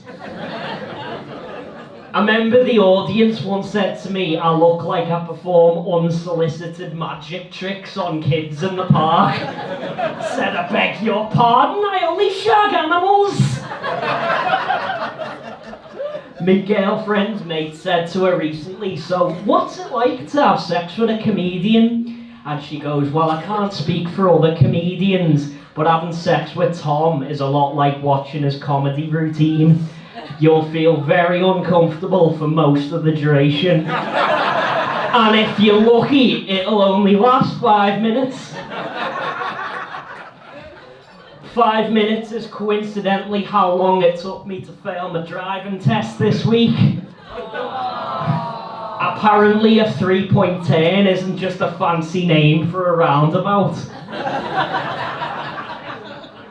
I remember the audience once said to me, I look like I perform unsolicited magic tricks on kids in the park. Said, I beg your pardon, I only shag animals. My girlfriend's mate said to her recently, so what's it like to have sex with a comedian? And she goes, well, I can't speak for other comedians, but having sex with Tom is a lot like watching his comedy routine. You'll feel very uncomfortable for most of the duration. And if you're lucky, it'll only last 5 minutes. 5 minutes is coincidentally how long it took me to fail my driving test this week. Apparently a 3-point turn isn't just a fancy name for a roundabout.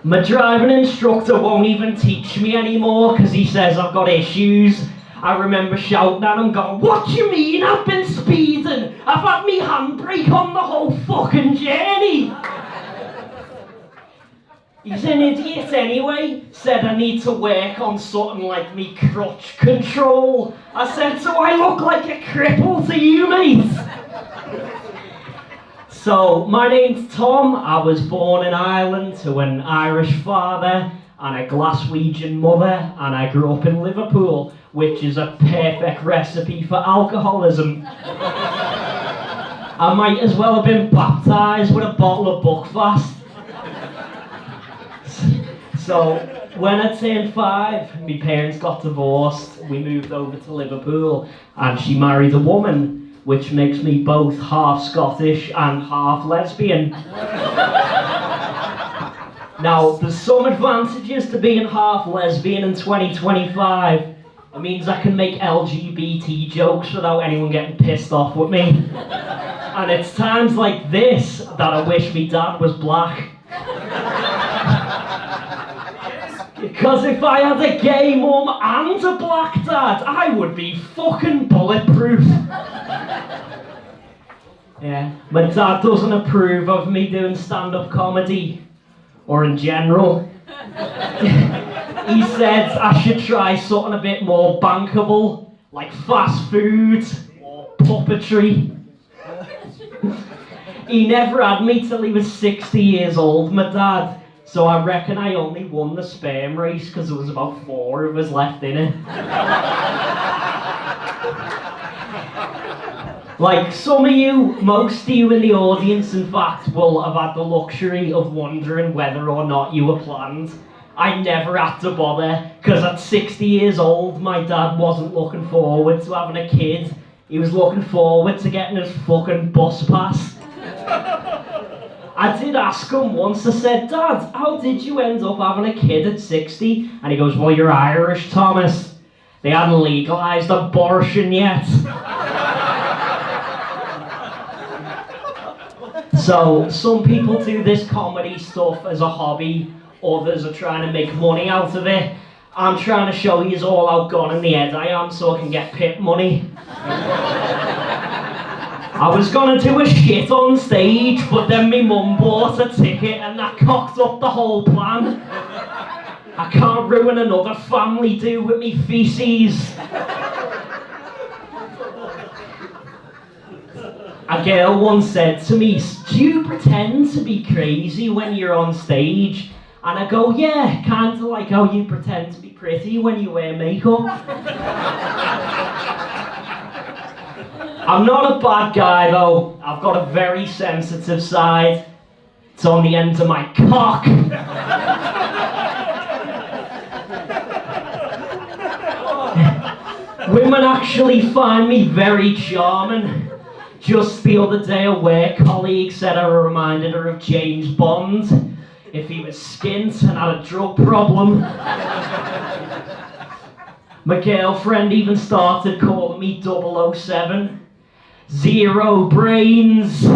My driving instructor won't even teach me anymore because he says I've got issues. I remember shouting at him going, "What do you mean I've been speeding? I've had me handbrake on the whole fucking journey." He's an idiot anyway. Said I need to work on something like me crotch control. I said, "So I look like a cripple to you, mate?" So, my name's Tom. I was born in Ireland to an Irish father and a Glaswegian mother, and I grew up in Liverpool, which is a perfect recipe for alcoholism. I might as well have been baptised with a bottle of Buckfast. So, when I turned 5, my parents got divorced. We moved over to Liverpool, and she married a woman, which makes me both half Scottish and half lesbian. Now, there's some advantages to being half lesbian in 2025. It means I can make LGBT jokes without anyone getting pissed off with me. And it's times like this that I wish me dad was black. Because if I had a gay mum and a black dad, I would be fucking bulletproof. Yeah, my dad doesn't approve of me doing stand-up comedy, or in general. He said I should try something a bit more bankable, like fast food or puppetry. He never had me till he was 60 years old, my dad. So I reckon I only won the sperm race because there was about 4 of us left in it. Like some of you, most of you in the audience in fact, will have had the luxury of wondering whether or not you were planned. I never had to bother, because at 60 years old, my dad wasn't looking forward to having a kid. He was looking forward to getting his fucking bus pass. I did ask him once, I said, "Dad, how did you end up having a kid at 60? And he goes, "Well, you're Irish, Thomas. They hadn't legalised abortion yet." So, some people do this comedy stuff as a hobby, others are trying to make money out of it. I'm trying to show you all how gone in the head I am so I can get pip money. I was gonna do a shit on stage, but then my mum bought a ticket and that cocked up the whole plan. I can't ruin another family do with me feces. A girl once said to me, "Do you pretend to be crazy when you're on stage?" And I go, "Yeah, kinda like how you pretend to be pretty when you wear makeup." I'm not a bad guy though. I've got a very sensitive side. It's on the end of my cock. Women actually find me very charming. Just the other day a work colleague said I reminded her of James Bond if he was skint and had a drug problem. My girlfriend even started calling me 007. 0 brains,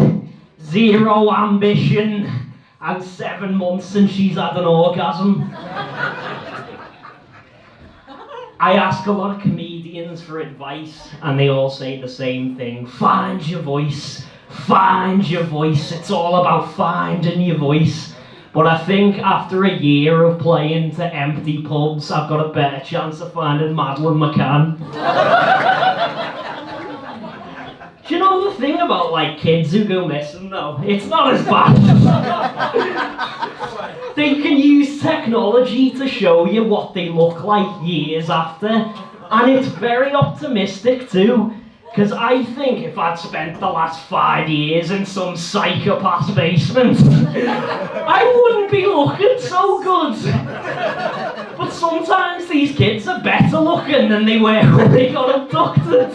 0 ambition, and 7 months since she's had an orgasm. I ask a lot of comedians for advice, and they all say the same thing. Find your voice, find your voice. It's all about finding your voice. But I think after a year of playing to empty pubs, I've got a better chance of finding Madeleine McCann. Do you know the thing about like kids who go missing though? It's not as bad. They can use technology to show you what they look like years after. And it's very optimistic too. Because I think if I'd spent the last 5 years in some psychopath's basement, I wouldn't be looking so good. But sometimes these kids are better looking than they were when they got abducted.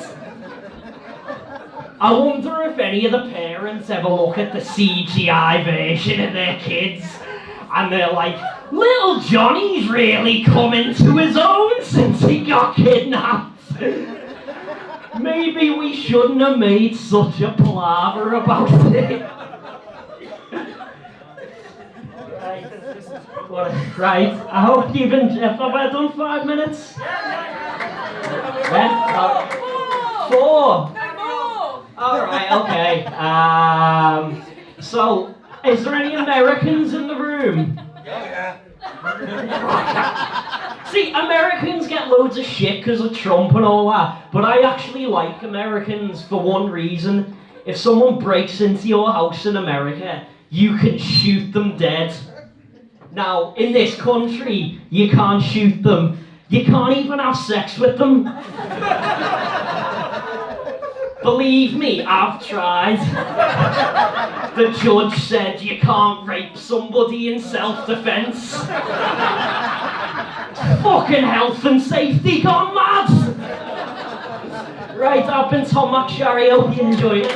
I wonder if any of the parents ever look at the CGI version of their kids and they're like, Little Johnny's really come into his own since he got kidnapped. Maybe we shouldn't have made such a palaver about it. Right, I hope you've enjoyed. Have I done 5 minutes? Yeah? 4. Alright, okay. So, is there any Americans in the room? See, Americans get loads of shit because of Trump and all that, but I actually like Americans for one reason. If someone breaks into your house in America, you can shoot them dead. Now, in this country, you can't shoot them. You can't even have sex with them. Believe me, I've tried. The judge said you can't rape somebody in self-defense. Fucking health and safety gone mad. Right, I've been Tom McSharry, hope you enjoyed it.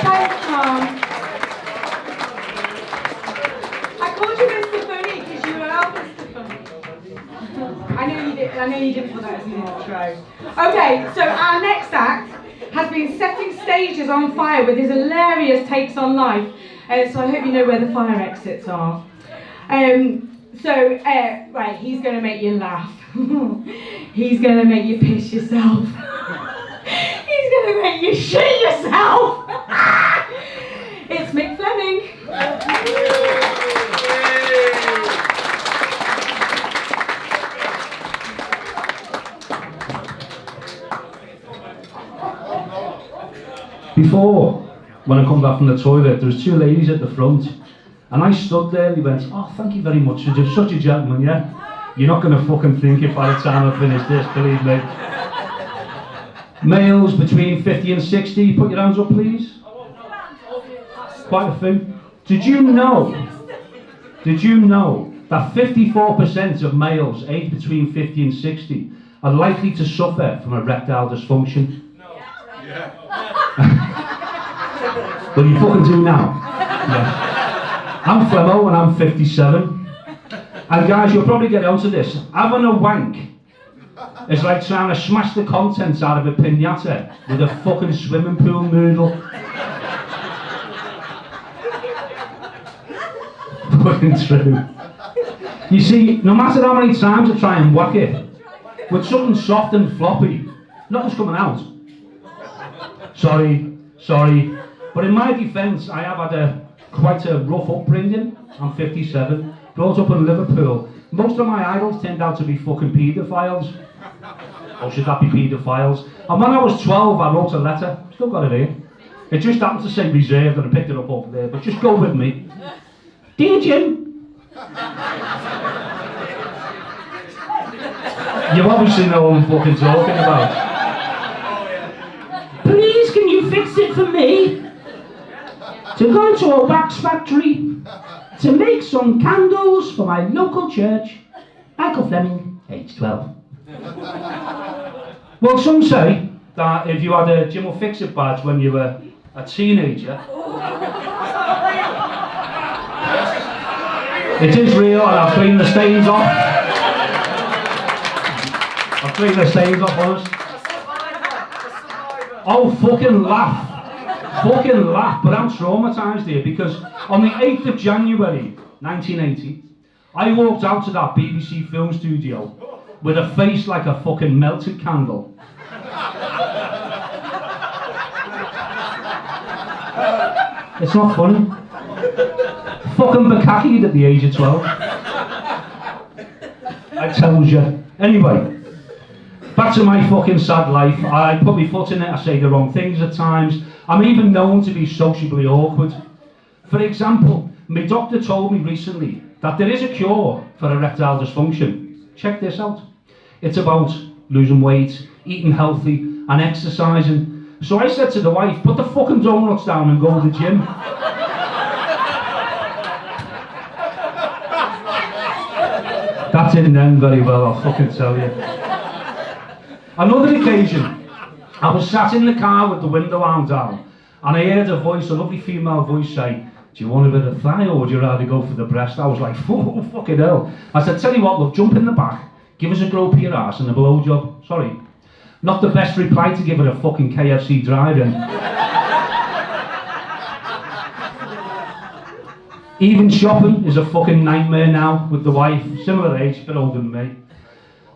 Thanks, Tom. I called you Mr. Funny because you were Mr. Funny. I know you didn't put that as an intro. Okay, so our next act has been setting stages on fire with his hilarious takes on life. So I hope you know where the fire exits are. Right, he's going to make you laugh. He's going to make you piss yourself. He's going to make you shit yourself. It's Mick Fleming. Before, when I come back from the toilet, there was 2 ladies at the front, and I stood there and they went, "Oh, thank you very much, you're such a gentleman, yeah? You're not going to fucking think it by the time I finish this, believe me." Males between 50 and 60, put your hands up please. Quite a few. Did you know that 54% of males aged between 50 and 60 are likely to suffer from erectile dysfunction? Well, you fucking do now. Yeah. I'm Flemo and I'm 57. And guys, you'll probably get onto this. Having a wank is like trying to smash the contents out of a piñata with a fucking swimming pool noodle. Fucking true. You see, no matter how many times I try and whack it, with something soft and floppy, nothing's coming out. Sorry. But in my defence, I have had quite a rough upbringing. I'm 57, brought up in Liverpool. Most of my idols turned out to be fucking paedophiles. Or should that be paedophiles? And when I was 12, I wrote a letter. Still got it here. It just happened to say reserved and I picked it up over there, but just go with me. Dear Jim. You obviously know what I'm fucking talking about. Please, can you fix it for me? To go to a wax factory to make some candles for my local church. Michael Fleming, age 12. Well, some say that if you had a Jim will fix it badge when you were a teenager, it is real, and I've cleaned the stains off. I've cleaned the stains off on us. Oh, fucking laugh. Fucking laugh, but I'm traumatised here because on the 8th of January 1980, I walked out to that BBC film studio with a face like a fucking melted candle. It's not funny. Fucking bukkake at the age of 12. I told you. Anyway, back to my fucking sad life. I put my foot in it, I say the wrong things at times. I'm even known to be sociably awkward. For example, my doctor told me recently that there is a cure for erectile dysfunction. Check this out. It's about losing weight, eating healthy, and exercising. So I said to the wife, put the fucking donuts down and go to the gym. That didn't end very well, I'll fucking tell you. Another occasion, I was sat in the car with the window arm down, And I heard a voice, a lovely female voice say, do you want a bit of thigh or would you rather go for the breast? I was like, oh, fucking hell. I said, tell you what, look, jump in the back, give us a grope of your ass and a blowjob. Sorry. Not the best reply to give her a fucking KFC drive-in. Even shopping is a fucking nightmare now with the wife, similar age, but older than me.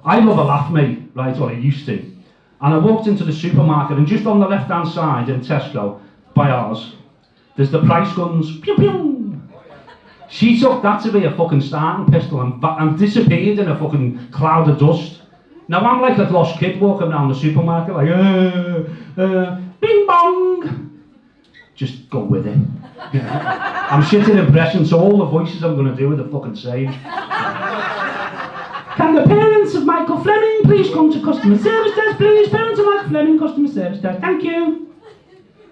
I love a laugh, mate, right, or I used to. And I walked into the supermarket and just on the left-hand side in Tesco, by ours, there's the price guns, pew pew. She took that to be a fucking starting pistol and disappeared in a fucking cloud of dust. Now I'm like a lost kid walking around the supermarket like, bing bong. Just go with it. I'm shit at impression, so all the voices I'm going to do are the fucking same. Can the parents of Michael Fleming please come to customer service desk, please? Parents of Michael Fleming, customer service desk, thank you.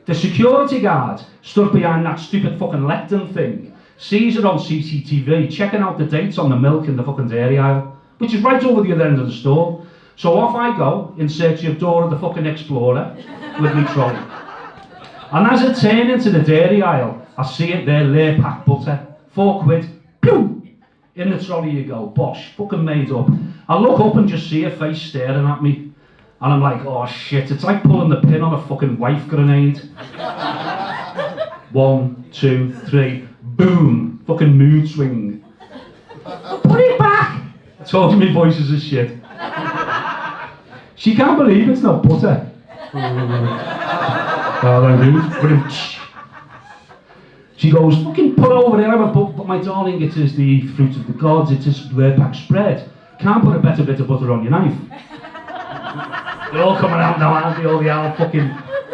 The security guard stood behind that stupid fucking lectern thing, sees it on CCTV, checking out the dates on the milk in the fucking dairy aisle, which is right over the other end of the store. So off I go in search of Dora the fucking Explorer with me trolley. And as I turn into the dairy aisle, I see it there, layer packed butter, £4, pew! In the trolley you go, bosh, fucking made up. I look up and just see her face staring at me. And I'm like, oh shit, it's like pulling the pin on a fucking wife grenade. 1, 2, 3, boom, fucking mood swing. Put it back! I told you my voice is a shit. She can't believe it's not butter. She goes, fucking put it over there, but my darling, it is the fruit of the gods, it is layer-pack spread. Can't put a better bit of butter on your knife. They're all coming out now, aren't they? All the old fucking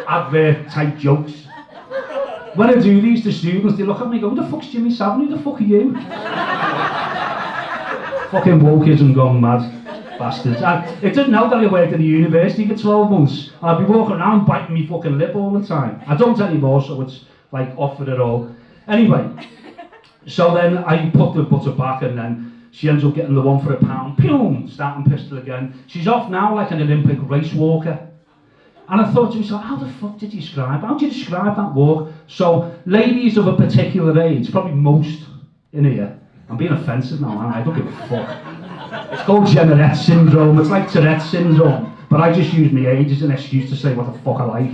advert-type jokes. When I do these to students, they look at me and go, who the fuck's Jimmy Savile? Who the fuck are you? Fucking wokeism gone mad. Bastards. And it didn't help that I worked in the university for 12 months. And I'd be walking around biting me fucking lip all the time. I don't anymore, so it's like off with it all. Anyway, so then I put the butter back and then she ends up getting the one for £1. Pew! Starting pistol again. She's off now like an Olympic race walker. And I thought to myself, how the fuck did you describe? How do you describe that walk? So, ladies of a particular age, probably most in here. I'm being offensive now, aren't I? I don't give a fuck. It's called Jennerette syndrome. It's like Tourette syndrome. But I just use my age as an excuse to say what the fuck I like.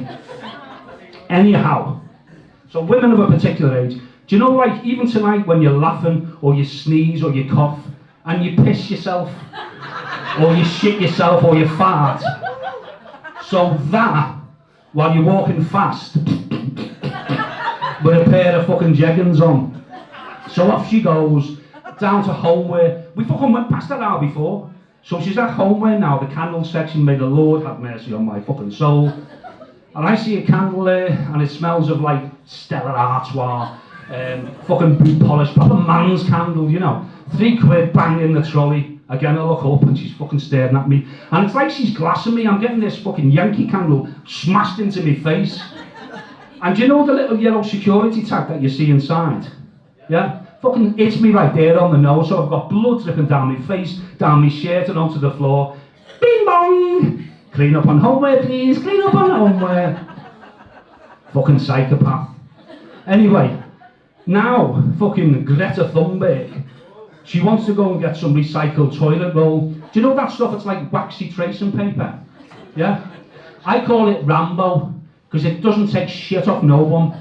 Anyhow, so women of a particular age, do you know, like, even tonight when you're laughing, or you sneeze, or you cough, and you piss yourself, or you shit yourself, or you fart, so that, while you're walking fast, with a pair of fucking jeggings on. So off she goes, down to homeware. We fucking went past that hour before. So she's at homeware now, the candle section, may the Lord have mercy on my fucking soul. And I see a candle there, and it smells of like Stella Artois, fucking boot polish, proper man's candle, you know. £3, bang in the trolley. Again, I look up and she's fucking staring at me. And it's like she's glassing me. I'm getting this fucking Yankee candle smashed into my face. And do you know the little yellow security tag that you see inside? Yeah? Fucking hits me right there on the nose, so I've got blood dripping down my face, down my shirt and onto the floor. Bing bong! Clean up on homeware, please. Clean up on homeware. Fucking psychopath. Anyway, now fucking Greta Thunberg, she wants to go and get some recycled toilet roll. Do you know that stuff? It's like waxy tracing paper. Yeah? I call it Rambo, because it doesn't take shit off no one.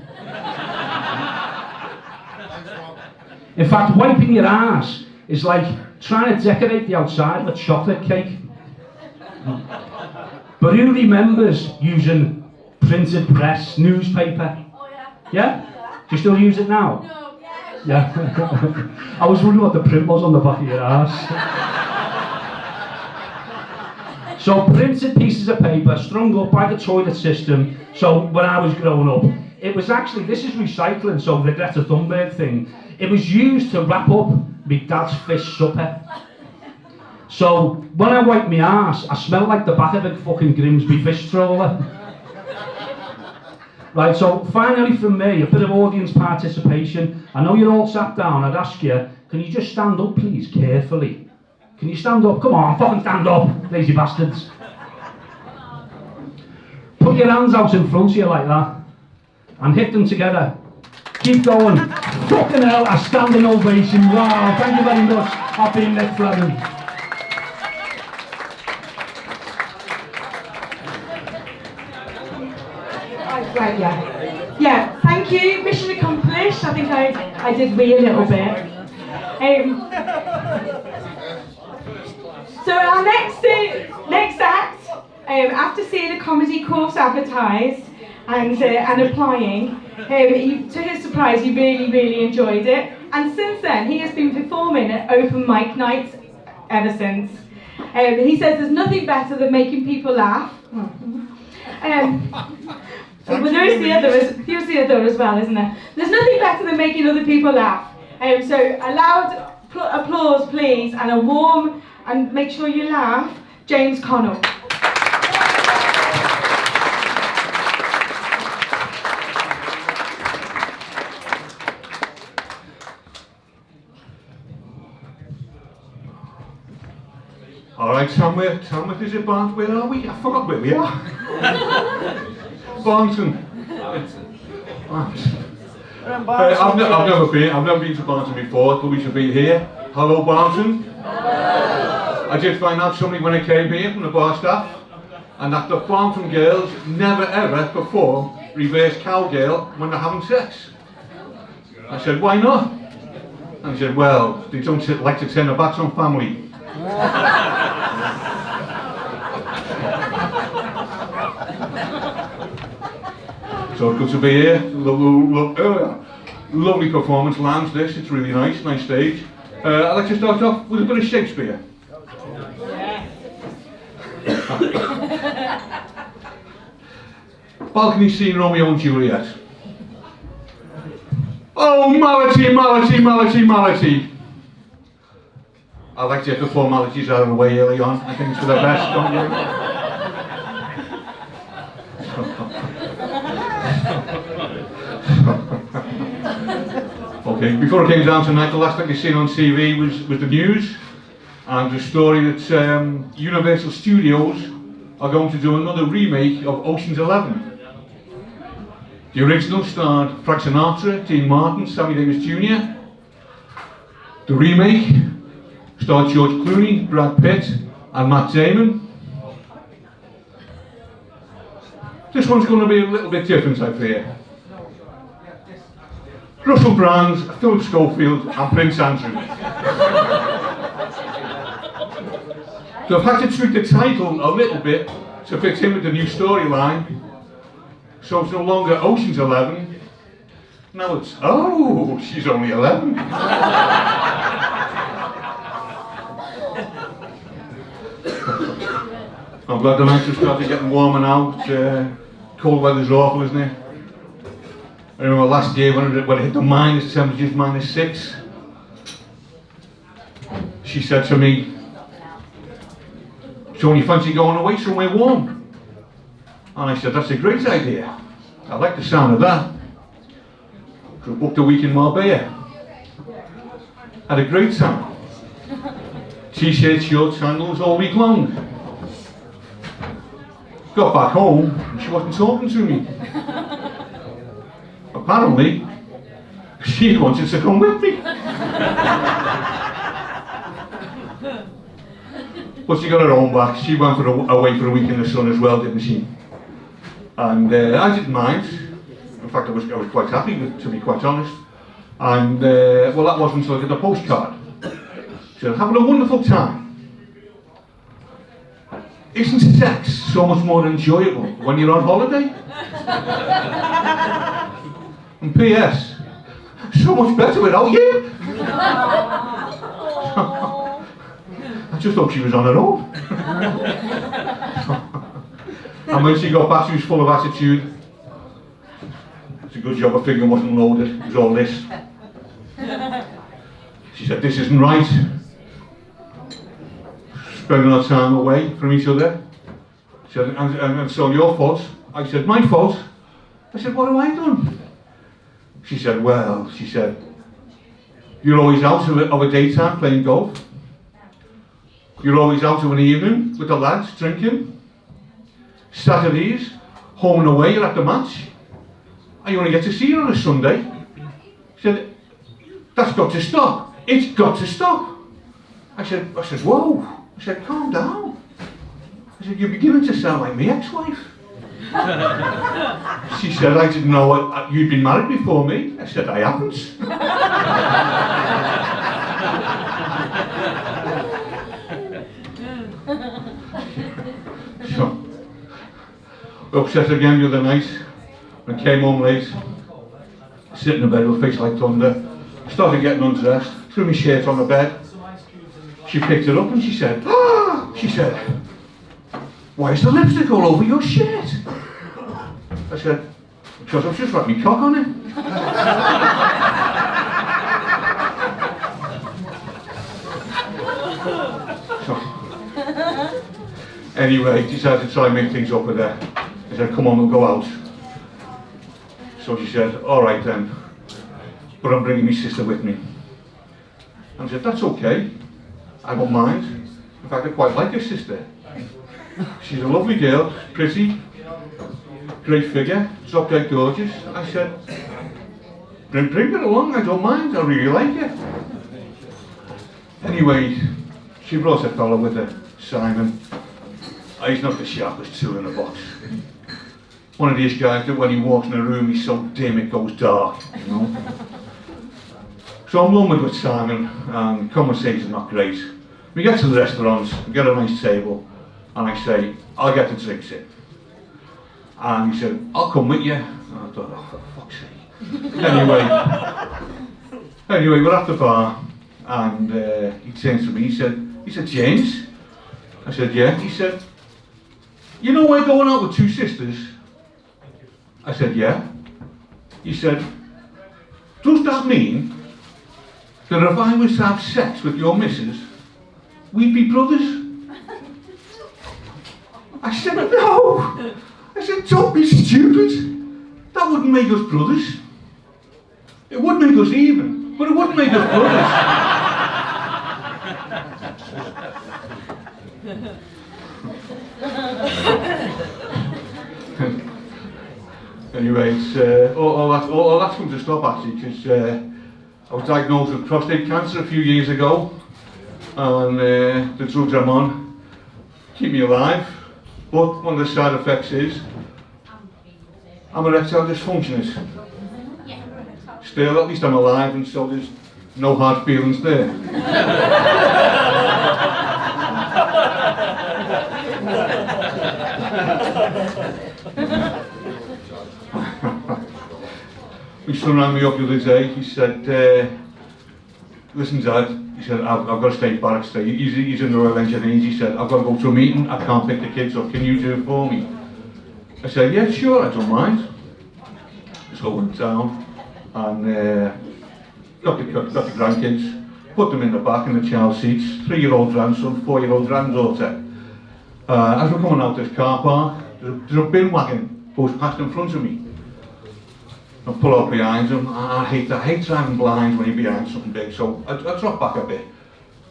In fact, wiping your ass is like trying to decorate the outside of a chocolate cake. But who remembers using printed press newspaper? Oh yeah. Yeah? Do you still use it now? No. Yeah. I was wondering what the print was on the back of your ass. So printed pieces of paper strung up by the toilet system. So when I was growing up, it was actually, this is recycling, so the Greta Thunberg thing, it was used to wrap up my dad's fish supper. So when I wiped my ass, I smelled like the back of a fucking Grimsby fish trawler. Right, so finally from me, a bit of audience participation. I know you're all sat down, I'd ask you, can you just stand up please, carefully? Can you stand up? Come on, fucking stand up, lazy bastards. Put your hands out in front of you like that. and hit them together. Keep going. Fucking hell, a standing ovation. Wow, thank you very much. I've been Nick Fleming. Right, yeah. Yeah, thank you. Mission accomplished. I think I did wee a little bit. So our next act, after seeing a comedy course advertised and applying, to his surprise, he really enjoyed it. And since then, he has been performing at open mic nights ever since. He says there's nothing better than making people laugh. Well, there's the other as well, isn't there? There's nothing better than making other people laugh. So a loud applause, please, and a warm, and make sure you laugh, James Connell. Alright, Tamworth is it Barnes? Where are we? I forgot where we are. Barnton. I've never been to Barnton before, but we should be here. Hello, Barnton. I did find out something when I came here from the bar staff, and that the Barnton girls never ever perform reverse cowgirl when they're having sex. I said, why not? And he said, well, they don't like to turn their backs on family. So good to be here. Lovely performance, Lambs this, it's really nice stage. I'd like to start off with a bit of Shakespeare. Balcony scene, Romeo and Juliet. Oh, Mality, Mality, Mality, Mality. I like to get the formalities out of the way early on. I think it's for the best, don't you? Okay, before I came down tonight, the last thing I seen on TV was the news, and the story that Universal Studios are going to do another remake of Ocean's 11. The original starred Frank Sinatra, Dean Martin, Sammy Davis Jr. The remake starred George Clooney, Brad Pitt and Matt Damon. This one's going to be a little bit different, I fear. Russell Brand, Philip Schofield and Prince Andrew. So I've had to tweak the title a little bit to fit in with the new storyline. So it's no longer Ocean's 11, now it's, oh, she's only 11. I'm glad the nights have started getting warmer now. Cold weather's awful, isn't it? I remember last year when it hit the minus temperatures, -6. She said to me, so you fancy going away somewhere warm? And I said, that's a great idea. I like the sound of that. So I booked a week in Marbella. Had a great time. T-shirts, shorts, sandals all week long. Got back home and she wasn't talking to me. Apparently, she wanted to come with me. But she got her own back. She went away for a week in the sun as well, didn't she? And I didn't mind. In fact, I was quite happy, to be quite honest. And well, that wasn't until I got the postcard. She said, having a wonderful time. Isn't sex so much more enjoyable when you're on holiday? And P.S. so much better without you. I just thought she was on her own. And when she got back, she was full of attitude. It's a good job her finger wasn't loaded, it was all this. She said, this isn't right. Spending our time away from each other. She said, and so your fault. I said, my fault? I said, what have I done? She said, well, you're always out of a daytime playing golf. You're always out of an evening with the lads drinking. Saturdays, home and away, you're at the match. I only get to see her on a Sunday. She said, that's got to stop. It's got to stop. I said, whoa. I said, calm down. I said, you're beginning to sound like my ex-wife. She said, I didn't know you'd been married before me. I said, I haven't. So, upset again the other night. When I came home late, sitting in bed with a face like thunder, started getting undressed, threw my shirt on the bed. She picked it up and she said, why is the lipstick all over your shirt? I said, because I've just wrapped my cock on it. So, anyway, decided to try and make things up with her. I said, come on, we'll go out. So she said, all right then, but I'm bringing my sister with me. And I said, that's okay, I don't mind. In fact, I quite like her sister. She's a lovely girl, pretty, great figure, drop dead gorgeous. I said, bring her along, I don't mind, I really like her. Anyway, she brought a fellow with her, Simon. He's not the sharpest tool in the box. One of these guys that when he walks in a room he's so dim it goes dark, you know. So I'm lumbered with Simon and conversation's not great. We get to the restaurant, we get a nice table, and I say, I'll get the drinks in. And he said, I'll come with you. And I thought, oh, for fuck's sake. Anyway, we're at the bar, and he turns to me, he said, James? I said, yeah. He said, you know we're going out with two sisters? I said, yeah. He said, does that mean that if I was to have sex with your missus, we'd be brothers? I said, no! I said, don't be stupid! That wouldn't make us brothers. It would make us even, but it wouldn't make us brothers. Anyway, it's, all that's come to stop actually, because I was diagnosed with prostate cancer a few years ago, and the drugs I'm on keep me alive, but one of the side effects is I'm erectile dysfunctionist. Still, at least I'm alive, and so there's no hard feelings there. My son rang me up the other day. He said, listen Dad, he said, I've got to stay barracks today. He's in the Royal Engineers. He said, I've got to go to a meeting, I can't pick the kids up, can you do it for me? I said, yeah, sure, I don't mind. So I went down and got the grandkids, put them in the back in the child seats, 3-year-old grandson, 4-year-old granddaughter. As we're coming out this car park, there's a bin wagon goes past in front of me. I pull up behind him. I hate driving blind when you're behind something big, so I drop back a bit.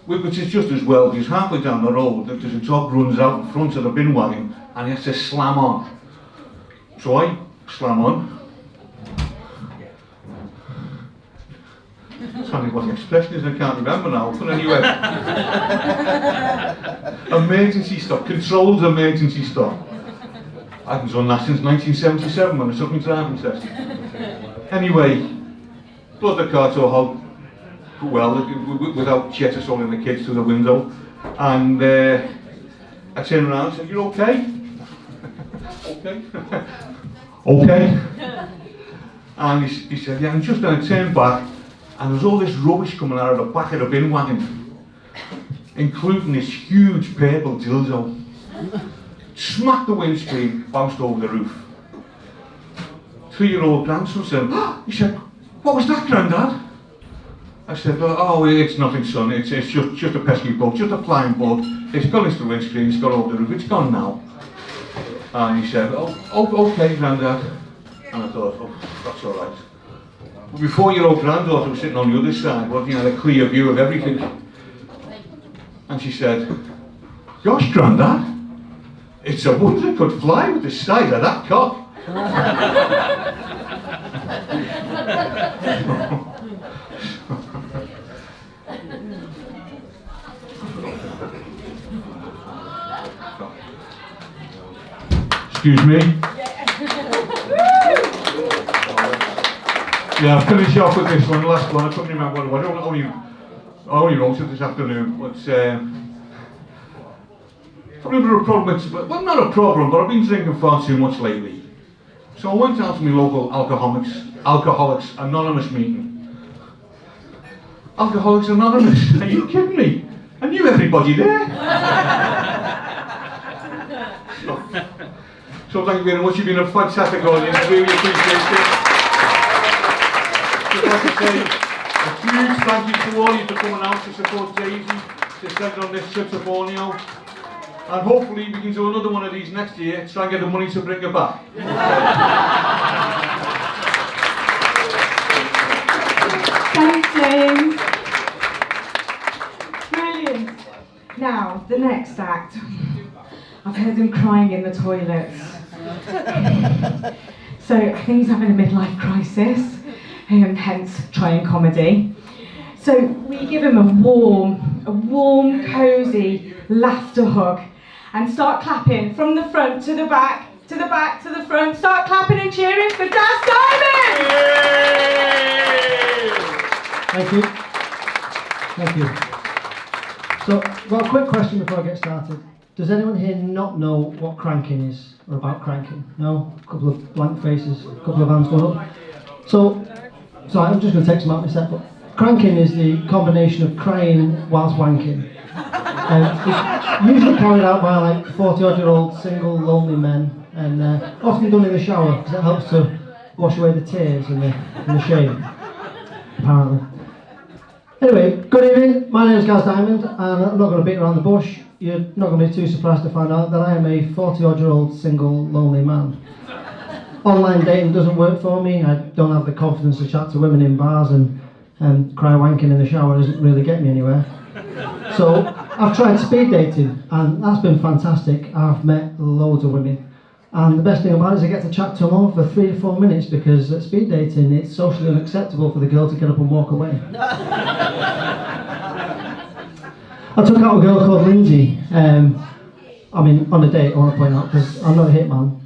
Which is just as well, because halfway down the road, there's a dog runs out in front of the bin wagon and he has to slam on. So I slam on. Tell me what the expression is, I can't remember now, but anyway. Emergency stop, controlled emergency stop. I haven't done that since 1977 when I took my driving test. Anyway, brought the car to a halt, well, without Jetta in the kids through the window, and I turned around and said, "You okay?" Okay. Okay. And he said, "Yeah, I'm just going to turn back," and there's all this rubbish coming out of the back of the bin wagon, including this huge purple dildo. Smacked the windscreen, bounced over the roof. 3-year-old grandson said, he said, "What was that, Grandad?" I said, "Oh, it's nothing, son. It's just a pesky bug, just a flying bug. It's gone into the windscreen, it's gone over the roof, it's gone now." And he said, "Oh, okay, Grandad." And I thought, oh, that's all right. But my 4-year-old granddaughter was sitting on the other side, wanting a clear view of everything. And she said, "Gosh, Grandad, it's a wonder it could fly with the size of that cock." Excuse me. Yeah, I'll finish off with this one, last one. I couldn't remember what it was. I only wrote it this afternoon. But probably a bit of a problem. Well, not a problem, but I've been drinking far too much lately. So I went out to my local Alcoholics Anonymous meeting. Alcoholics Anonymous? Are you kidding me? I knew everybody there. So thank you very much. You've been a fantastic audience. Really appreciate it. Just like to say a huge thank you to all of you for coming out to support Daisy, to send on this trip to Borneo. And hopefully we can do another one of these next year, try and get the money to bring her back. Thanks, James. Brilliant. Now, the next act. I've heard him crying in the toilets. So I think he's having a midlife crisis, hence trying comedy. So we give him a warm, cosy laughter hug and start clapping from the front to the back, to the back, to the front. Start clapping and cheering for Daz Diamond! Thank you. Thank you. So, well, a quick question before I get started. Does anyone here not know what cranking is, or about cranking? No? A couple of blank faces, a couple of hands going up. So I'm just going to take some out of my set, but cranking is the combination of crying whilst wanking. It's usually carried out by like 40-odd-year-old single lonely men, and often done in the shower because it helps to wash away the tears and the shame, apparently. Anyway, good evening, my name is Gaz Diamond, and I'm not going to beat around the bush. You're not going to be too surprised to find out that I am a 40-odd-year-old single lonely man. Online dating doesn't work for me. I don't have the confidence to chat to women in bars, and cry wanking in the shower doesn't really get me anywhere. So I've tried speed dating, and that's been fantastic. I've met loads of women, and the best thing about it is I get to chat to them all for 3 to 4 minutes, because at speed dating it's socially unacceptable for the girl to get up and walk away. I took out a girl called Lindsay, on a date, I want to point out, because I'm not a hitman.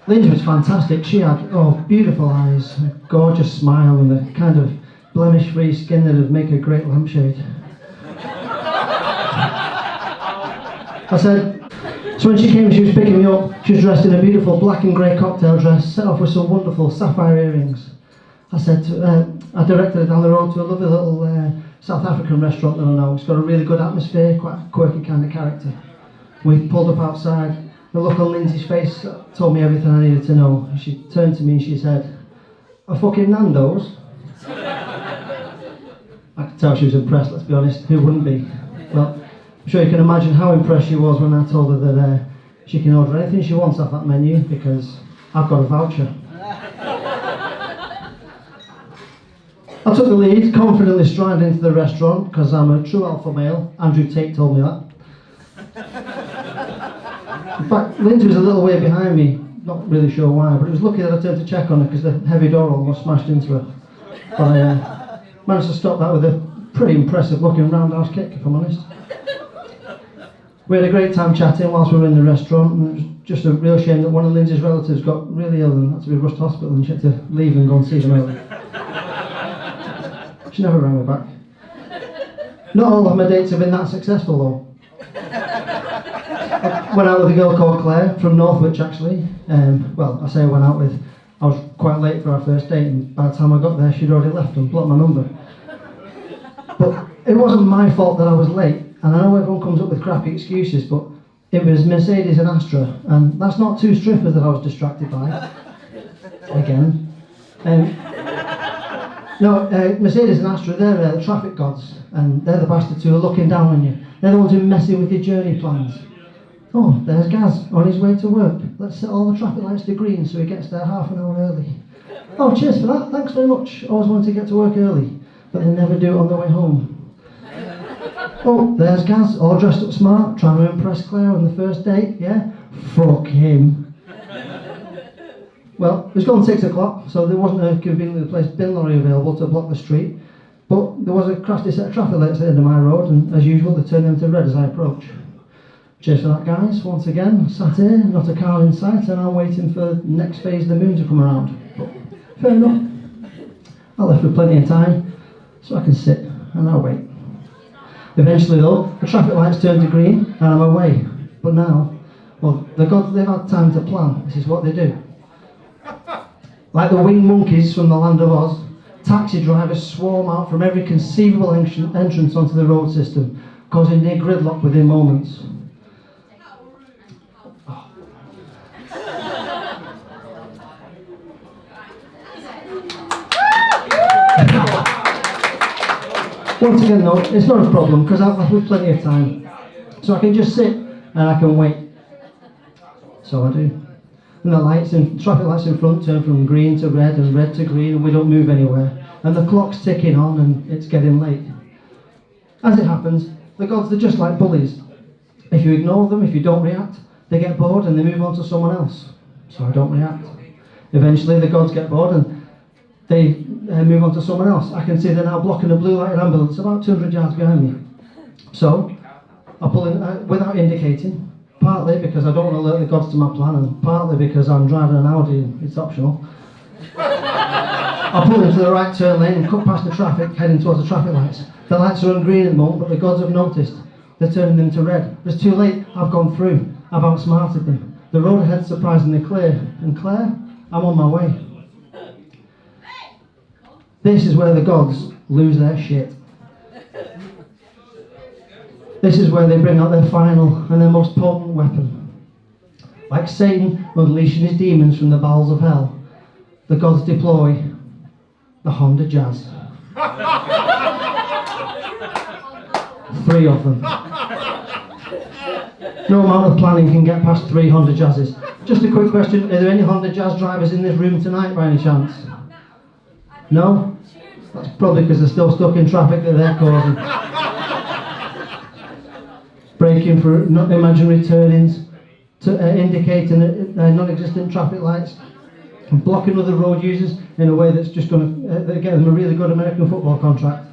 Lindsay was fantastic. She had beautiful eyes, a gorgeous smile, and the kind of blemish-free skin that would make a great lampshade. I said, so when she came, she was picking me up. She was dressed in a beautiful black and grey cocktail dress, set off with some wonderful sapphire earrings. I said, I directed her down the road to a lovely little South African restaurant that I know. It's got a really good atmosphere, quite a quirky kind of character. We pulled up outside. The look on Lindsay's face told me everything I needed to know. She turned to me and she said, "A fucking Nando's?" I could tell she was impressed, let's be honest. Who wouldn't be? Well, I'm sure you can imagine how impressed she was when I told her that she can order anything she wants off that menu, because I've got a voucher. I took the lead, confidently strided into the restaurant, because I'm a true alpha male. Andrew Tate told me that. In fact, Lindsay was a little way behind me, not really sure why, but it was lucky that I turned to check on her, because the heavy door almost smashed into her. But I managed to stop that with a pretty impressive looking roundhouse kick, if I'm honest. We had a great time chatting whilst we were in the restaurant, and it was just a real shame that one of Lindsay's relatives got really ill and had to be rushed to hospital, and she had to leave and go and see them early. She never rang me back. Not all of my dates have been that successful though. I went out with a girl called Claire from Northwich actually. Well, I say I went out with, I was quite late for our first date, and by the time I got there she'd already left and blocked my number. But it wasn't my fault that I was late, and I know everyone comes up with crappy excuses, but it was Mercedes and Astra, and that's not two strippers that I was distracted by. Again. Mercedes and Astra, they're the traffic gods, and they're the bastards who are looking down on you. They're the ones who are messing with your journey plans. Oh, there's Gaz on his way to work. Let's set all the traffic lights to green so he gets there half an hour early. Oh, cheers for that, thanks very much. Always wanted to get to work early, but they never do it on the way home. Oh, there's Gaz, all dressed up smart, trying to impress Claire on the first date, yeah? Fuck him. Well, it was gone 6 o'clock, so there wasn't a conveniently placed bin lorry available to block the street. But there was a crafty set of traffic lights at the end of my road, and as usual, they turned them to red as I approach. Cheers for that, guys. Once again, sat here, not a car in sight, and I'm waiting for the next phase of the moon to come around. But fair enough. I left with plenty of time, so I can sit and I'll wait. Eventually, though, the traffic lights turned to green, and I'm away. But now, well, they've had time to plan. This is what they do. Like the winged monkeys from the land of Oz, taxi drivers swarm out from every conceivable entrance onto the road system, causing near gridlock within moments. Once again though, it's not a problem because I've left with plenty of time. So I can just sit and I can wait. So I do. And the traffic lights in front turn from green to red and red to green, and we don't move anywhere. And the clock's ticking on and it's getting late. As it happens, the gods, they're just like bullies. If you ignore them, if you don't react, they get bored and they move on to someone else. So I don't react. Eventually the gods get bored and they move on to someone else. I can see they're now blocking a blue lighted ambulance about 200 yards behind me. So I pull in without indicating. Partly because I don't want to alert the gods to my plan, and partly because I'm driving an Audi and it's optional. I pull into the right turn lane and cut past the traffic, heading towards the traffic lights. The lights are on green at the moment, but the gods have noticed. They're turning them to red. It's too late, I've gone through. I've outsmarted them. The road ahead's surprisingly clear. And Claire, I'm on my way. This is where the gods lose their shit. This is where they bring out their final and their most potent weapon. Like Satan unleashing his demons from the bowels of hell, the gods deploy the Honda Jazz. 3 of them. No amount of planning can get past 3 Honda Jazzes. Just a quick question, are there any Honda Jazz drivers in this room tonight by any chance? No? That's probably because they're still stuck in traffic that they're causing. Braking for imaginary turn-ins, indicating non-existent traffic lights, and blocking other road users in a way that's just going to get them a really good American football contract.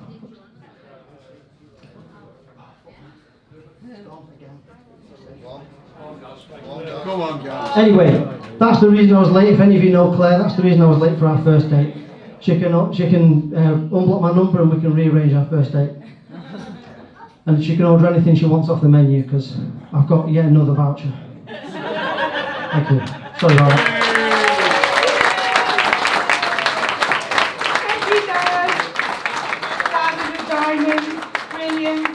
Come on, guys. Anyway, that's the reason I was late. If any of you know Claire, that's the reason I was late for our first date. She can unblock my number and we can rearrange our first date. And she can order anything she wants off the menu because I've got yet another voucher. Thank you. Sorry about that. Thank you, guys. Diamond, brilliant.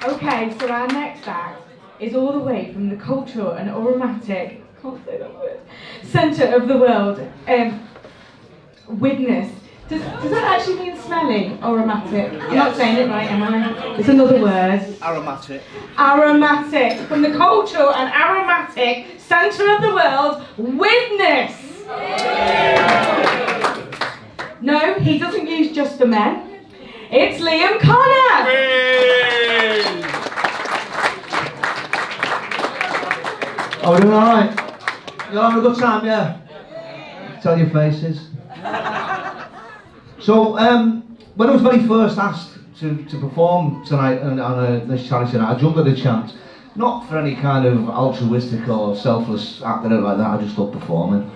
Okay, so our next act is all the way from the cultural and aromatic, can't say that word, centre of the world. Widnes. Does that actually mean smelling? Aromatic? I'm not saying it right, am I? It's another word. Aromatic. Aromatic. From the cultural and aromatic centre of the world, Widnes. No, he doesn't use just for men. It's Liam Connor. Oh, we're doing alright? You're having a good time, yeah? Tell your faces. So, when I was very first asked to perform tonight on this charity night, I jumped at the chance. Not for any kind of altruistic or selfless act or anything like that, I just love performing.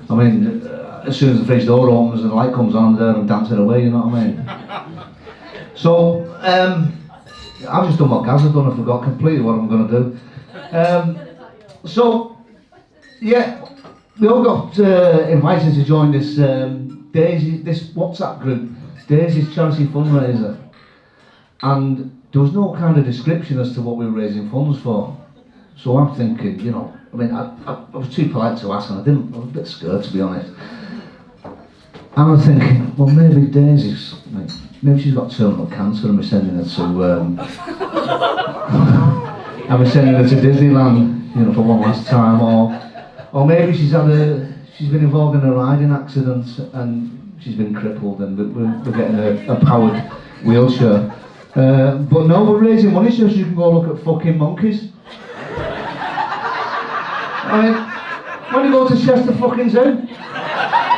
I mean, as soon as the fridge door opens and the light comes on, I'm there and dancing away, you know what I mean? So, I've just done what Gaz has done, I forgot completely what I'm going to do. So, yeah, we all got invited to join this this WhatsApp group, Daisy's charity fundraiser, and there was no kind of description as to what we were raising funds for. So I'm thinking, you know, I mean, I was too polite to ask, and I was a bit scared, to be honest. And I'm thinking, well, maybe Daisy's, like, maybe she's got terminal cancer, and we're sending her to, and we're sending her to Disneyland, you know, for one last time, or maybe she's been involved in a riding accident and she's been crippled and we're getting a powered wheelchair. But no, we're raising money so you can go look at fucking monkeys. I mean, When you go to Chester fucking Zoo.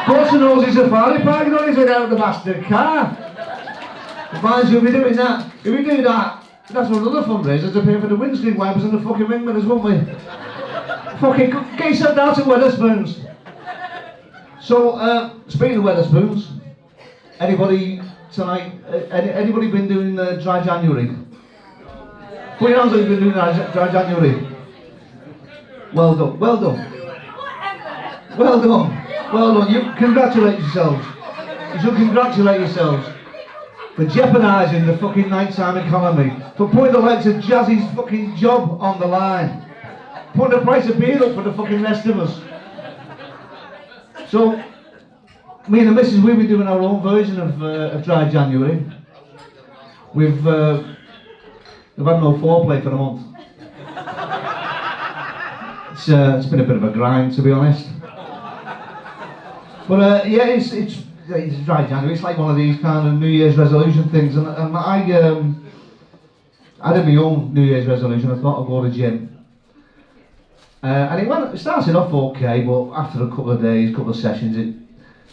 Portsmouth knows his safari park, you know he's out of the bastard car. Advise you'll be doing that. If we do that, that's another fundraiser to pay for the windscreen wipers and the fucking wing mirrors, won't we? Fucking get yourself down to Wetherspoons. So, speaking of Wetherspoons, anybody tonight, anybody been doing Dry January? Put your hands up if you've been doing Dry January. Well done, well done. Well done, well done. You congratulate yourselves. You should congratulate yourselves for jeopardising the fucking nighttime economy, for putting the likes of Jazzy's fucking job on the line, putting the price of beer up for the fucking rest of us. So, me and the missus, we've been doing our own version of Dry January. We've had no foreplay for a month. It's been a bit of a grind, to be honest. But yeah, it's Dry January. It's like one of these kind of New Year's resolution things. And I did my own New Year's resolution. I thought I'd go to the gym. And it started off okay, but after a couple of days, couple of sessions,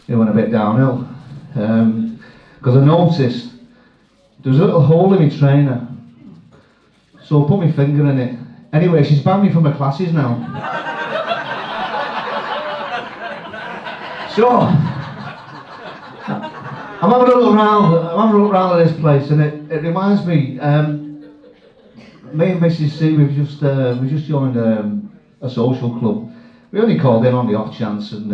it went a bit downhill. Because I noticed there was a little hole in my trainer. So I put my finger in it. Anyway, she's banned me from her classes now. So, I'm having a look around at this place, and it reminds me, me and Mrs. C, we've just joined a social club. We only called in on the off chance, and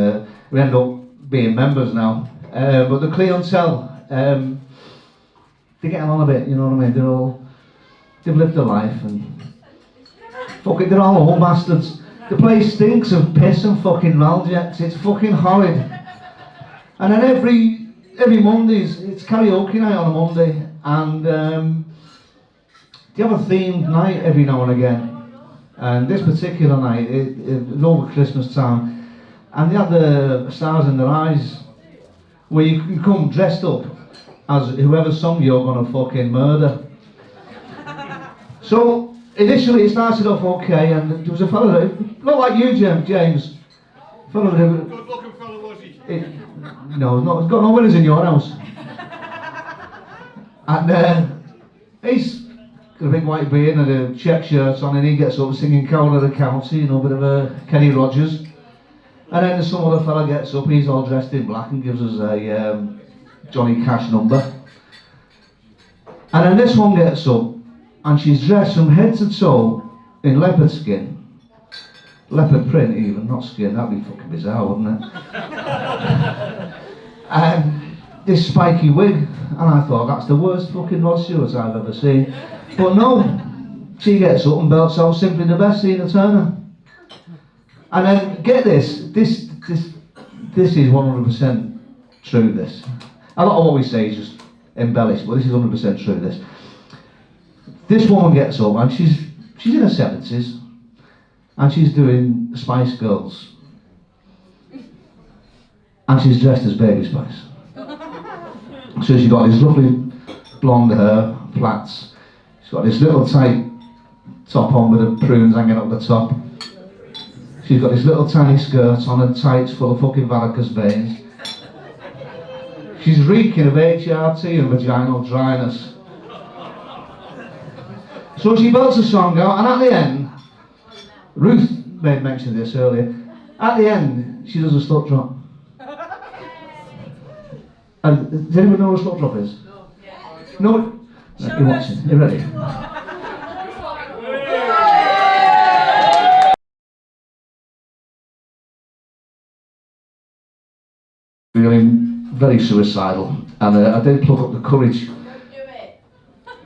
we end up being members now. But the clientele, they're getting on a bit, you know what I mean? They've lived their life, and fuck it, they're all old bastards. The place stinks of piss and fucking Raljets. It's fucking horrid. And then every Mondays, it's karaoke night on a Monday, and they have a themed night every now and again. And this particular night, it was over Christmas time, and they had the Stars in Their Eyes, where you can come dressed up as whoever song you're gonna fucking murder. So initially it started off okay, and there was a fella that looked like you, James. Good looking fella, was he? No, he's got no winners in your house. And he's got a big white beard and a check shirt on, and he gets up singing Carol of the County, you know, a bit of a Kenny Rogers. And then some other fella gets up, he's all dressed in black and gives us a Johnny Cash number. And then this one gets up, and she's dressed from head to toe in leopard skin. Leopard print even, not skin, that'd be fucking bizarre, wouldn't it? And this spiky wig, and I thought that's the worst fucking Rod Stewart I've ever seen. But no, she gets up and belts out Simply the Best, Tina Turner. And then, get this is 100% true, this. A lot of what we say is just embellished, but this is 100% true, this. This woman gets up, and she's in her 70s, and she's doing Spice Girls. And she's dressed as Baby Spice. So she's got this lovely blonde hair, plaits. She's got this little tight top on with the prunes hanging up the top. She's got this little tiny skirt on and tights full of fucking varicose veins. She's reeking of HRT and vaginal dryness. So she belts a song out, and at the end, Ruth made mention of this earlier, at the end, she does a slut drop. And does anyone know what a slut drop is? No? No? You're watching. You ready? Feeling very suicidal, and I did pluck up the courage.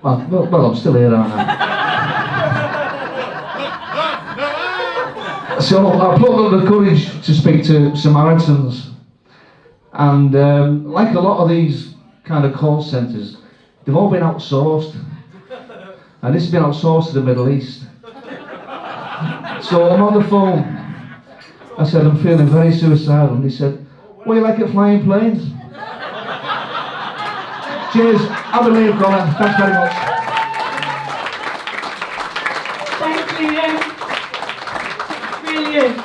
Well, I'm still here, aren't I? So I plucked up the courage to speak to Samaritans, and like a lot of these kind of call centres, they've all been outsourced, and this has been outsourced to the Middle East. So I'm on the phone. I said, I'm feeling very suicidal, and he said, well, you like it flying planes? Cheers, I believe, Colin. Thanks very much. Thanks, Liam. Brilliant.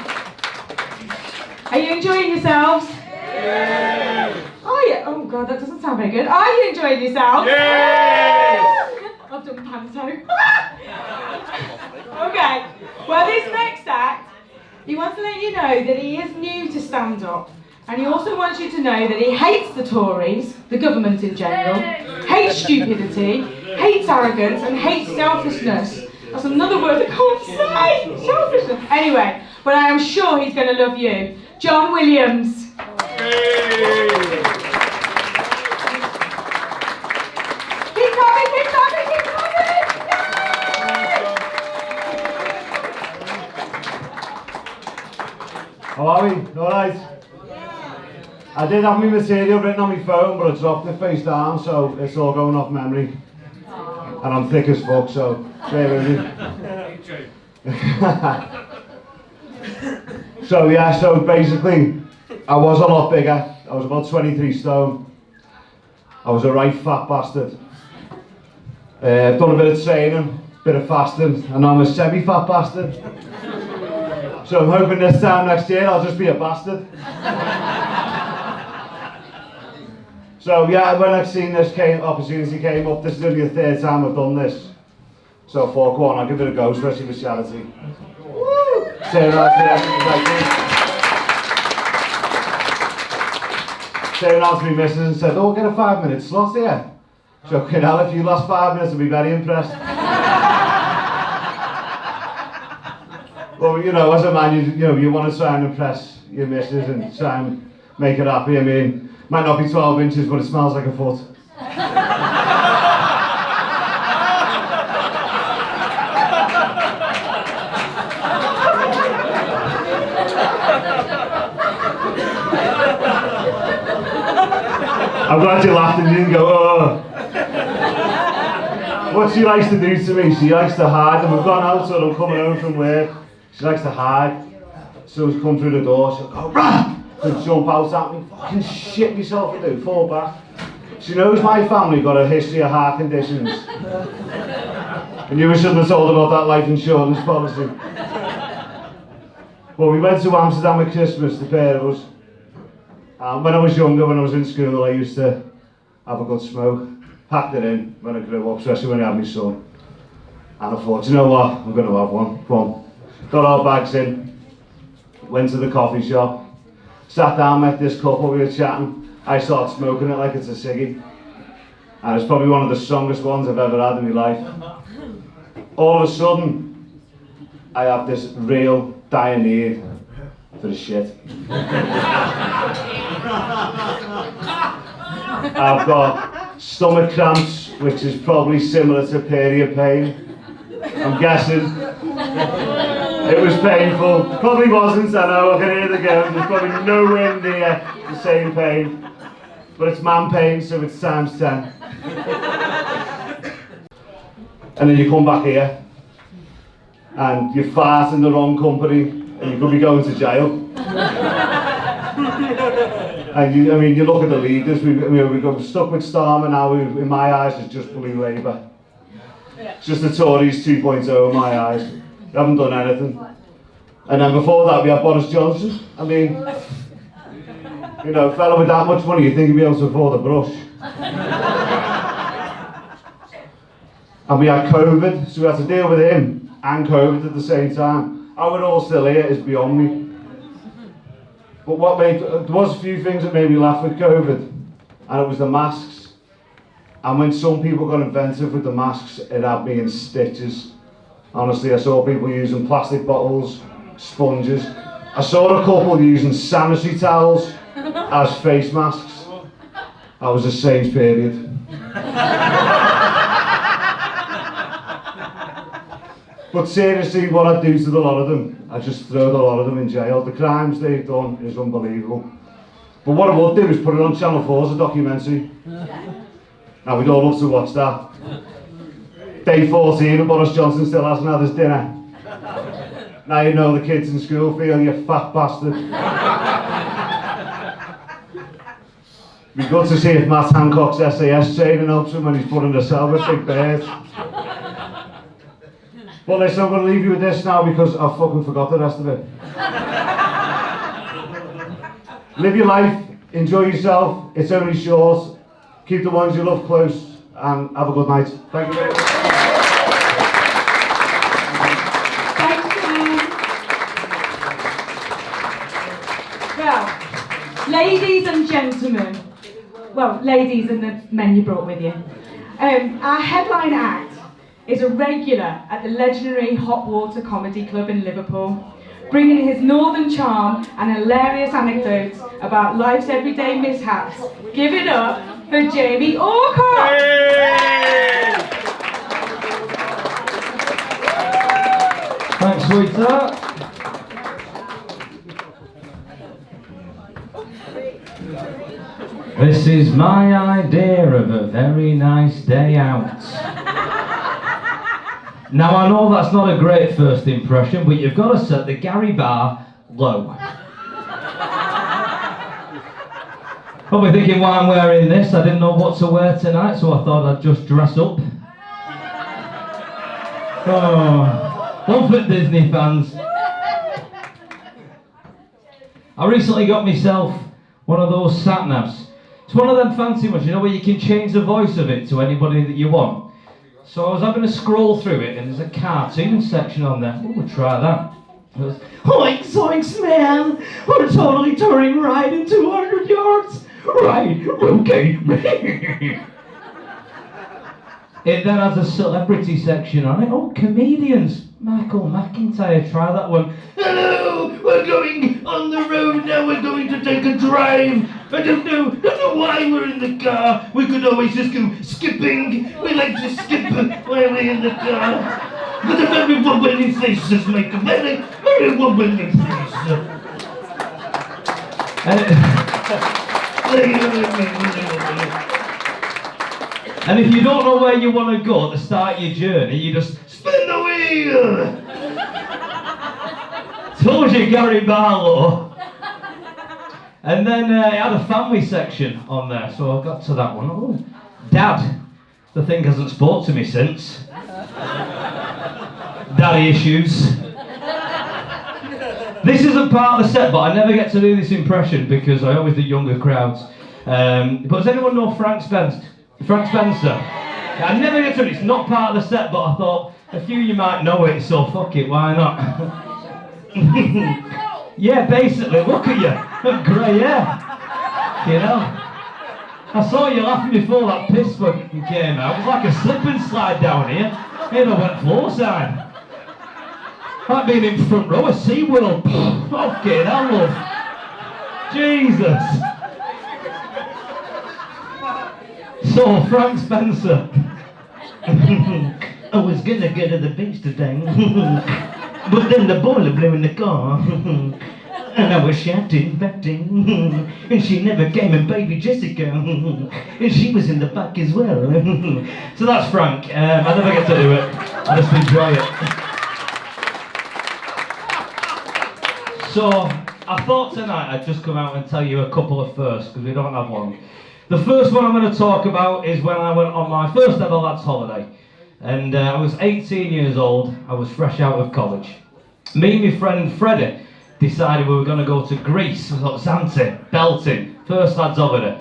Are you enjoying yourselves? Are you? Oh God, that doesn't sound very good. Are you enjoying yourselves? I've done panto. Okay. Well, this next act, he wants to let you know that he is new to stand-up. And he also wants you to know that he hates the Tories, the government in general, hates stupidity, hates arrogance, and hates selfishness. That's another word I can't say. Selfishness. Anyway, but I am sure he's going to love you. John Williams. Keep coming, keep coming, keep coming! How are we? Alright? I did have my material written on my phone, but I dropped it face down, so it's all going off memory. And I'm thick as fuck, so bear with me. So yeah, so basically, I was a lot bigger. I was about 23 stone. I was a right fat bastard. Done a bit of training, bit of fasting, and I'm a semi-fat bastard. So I'm hoping this time next year I'll just be a bastard. So yeah, when I've seen this opportunity came up, this is only the third time I've done this. So I thought, go on, I'll give it a go, especially for charity. Turn around to me missus and said, oh, get a 5-minute slot here. So, okay, now if you last 5 minutes, I'll be very impressed. Well, you know, as a man, you want to try and impress your missus and try and make her happy. I mean, might not be 12 inches, but it smells like a foot. I'm glad you laughed and you didn't go, oh. What she likes to do to me, she likes to hide, and we've gone out, so I'm coming home from work. She likes to hide. So she'll come through the door, she'll go, rah! And jump out at me, fucking shit myself I do, fall back. She knows my family got a history of heart conditions. And you shouldn't have told about that life insurance policy. Well, we went to Amsterdam at Christmas, the pair of us. When I was younger, when I was in school, I used to have a good smoke. Packed it in when I grew up, especially when I had my son. And I thought, you know what, I'm going to have one, come on. Got our bags in, went to the coffee shop, sat down, met this couple, we were chatting. I started smoking it like it's a ciggy. And it's probably one of the strongest ones I've ever had in my life. All of a sudden, I have this real dire need for the shit. I've got stomach cramps, which is probably similar to period pain. I'm guessing. It was painful. Probably wasn't, I know, I can hear the go. There's probably nowhere near the same pain. But it's man pain, so it's times 10. And then you come back here, and you fart in the wrong company, and you could be going to jail. And you look at the leaders, we got stuck with Starmer now, who in my eyes is just blue Labour. It's just the Tories 2.0 in my eyes. They haven't done anything. And then before that we had Boris Johnson. I mean, you know, a fella with that much money, you think he'd be able to afford a brush. And we had COVID, so we had to deal with him and COVID at the same time. How we're all still here is beyond me. But there was a few things that made me laugh with COVID, and it was the masks. And when some people got inventive with the masks, it had me in stitches. Honestly, I saw people using plastic bottles, sponges. I saw a couple using sanitary towels as face masks. That was a Saints period. But seriously, what I do to a lot of them, I just throw a lot of them in jail. The crimes they've done is unbelievable. But what I would do is put it on Channel 4 as a documentary. And we'd all love to watch that. Day 14 and Boris Johnson still hasn't had his dinner. Now you know the kids in school feel, you fat bastard. It'd be good to see if Matt Hancock's SAS training helps him when he's putting the cell with big birds. Well listen, I'm going to leave you with this now because I fucking forgot the rest of it. Live your life, enjoy yourself, it's only short. Keep the ones you love close, and have a good night. Thank you very much. Well, ladies and gentlemen, well, ladies and the men you brought with you, our headline act is a regular at the legendary Hot Water Comedy Club in Liverpool, bringing his northern charm and hilarious anecdotes about life's everyday mishaps. Give it up for Jamie Orcott! Thanks, sweetheart. This is my idea of a very nice day out. Now I know that's not a great first impression, but you've got to set the Gary bar low. Probably thinking why I'm wearing this, I didn't know what to wear tonight, so I thought I'd just dress up. Oh, one for Disney fans. I recently got myself one of those sat-navs. It's one of them fancy ones, you know, where you can change the voice of it to anybody that you want. So I was having to scroll through it, and there's a cartoon section on there. Oh, we'll try that. It was, Hoinks, zoinks, man! We're totally turning right in 200 yards! Right, okay. It then has a celebrity section on it. Oh, comedians. Michael McIntyre, try that one. Hello, we're going on the road now, we're going to take a drive. I don't know why we're in the car. We could always just go skipping. We like to skip while we're in the car. But a very wobbly faces make a very, very wobbly face. And if you don't know where you want to go to start your journey, you just spin the wheel! Told you, Gary Barlow. And then it had a family section on there, so I got to that one. Oh, Dad. The thing hasn't spoke to me since. Daddy issues. This isn't part of the set, but I never get to do this impression because I always do younger crowds. But does anyone know Frank Spencer? Frank Spencer. I never get to it. It's not part of the set, but I thought a few of you might know it, so fuck it, why not? Yeah, basically, look at you. Grey hair. You know? I saw you laughing before that piss fucking came out. It was like a slip and slide down here. Ain't a wet floor sign. Like being in front row of SeaWorld. Fucking hell, love. Jesus. So, Frank Spencer. I was gonna go to the beach today, but then the boiler blew in the car, and I was shouting, betting, and she never came, and baby Jessica, and she was in the back as well. So that's Frank. I never get to do it. I just enjoy it. So, I thought tonight I'd just come out and tell you a couple of firsts, because we don't have long. The first one I'm going to talk about is when I went on my first ever lads holiday. And I was 18 years old, I was fresh out of college. Me and my friend Freddie decided we were going to go to Greece. We thought, Zante, belting, first lads holiday.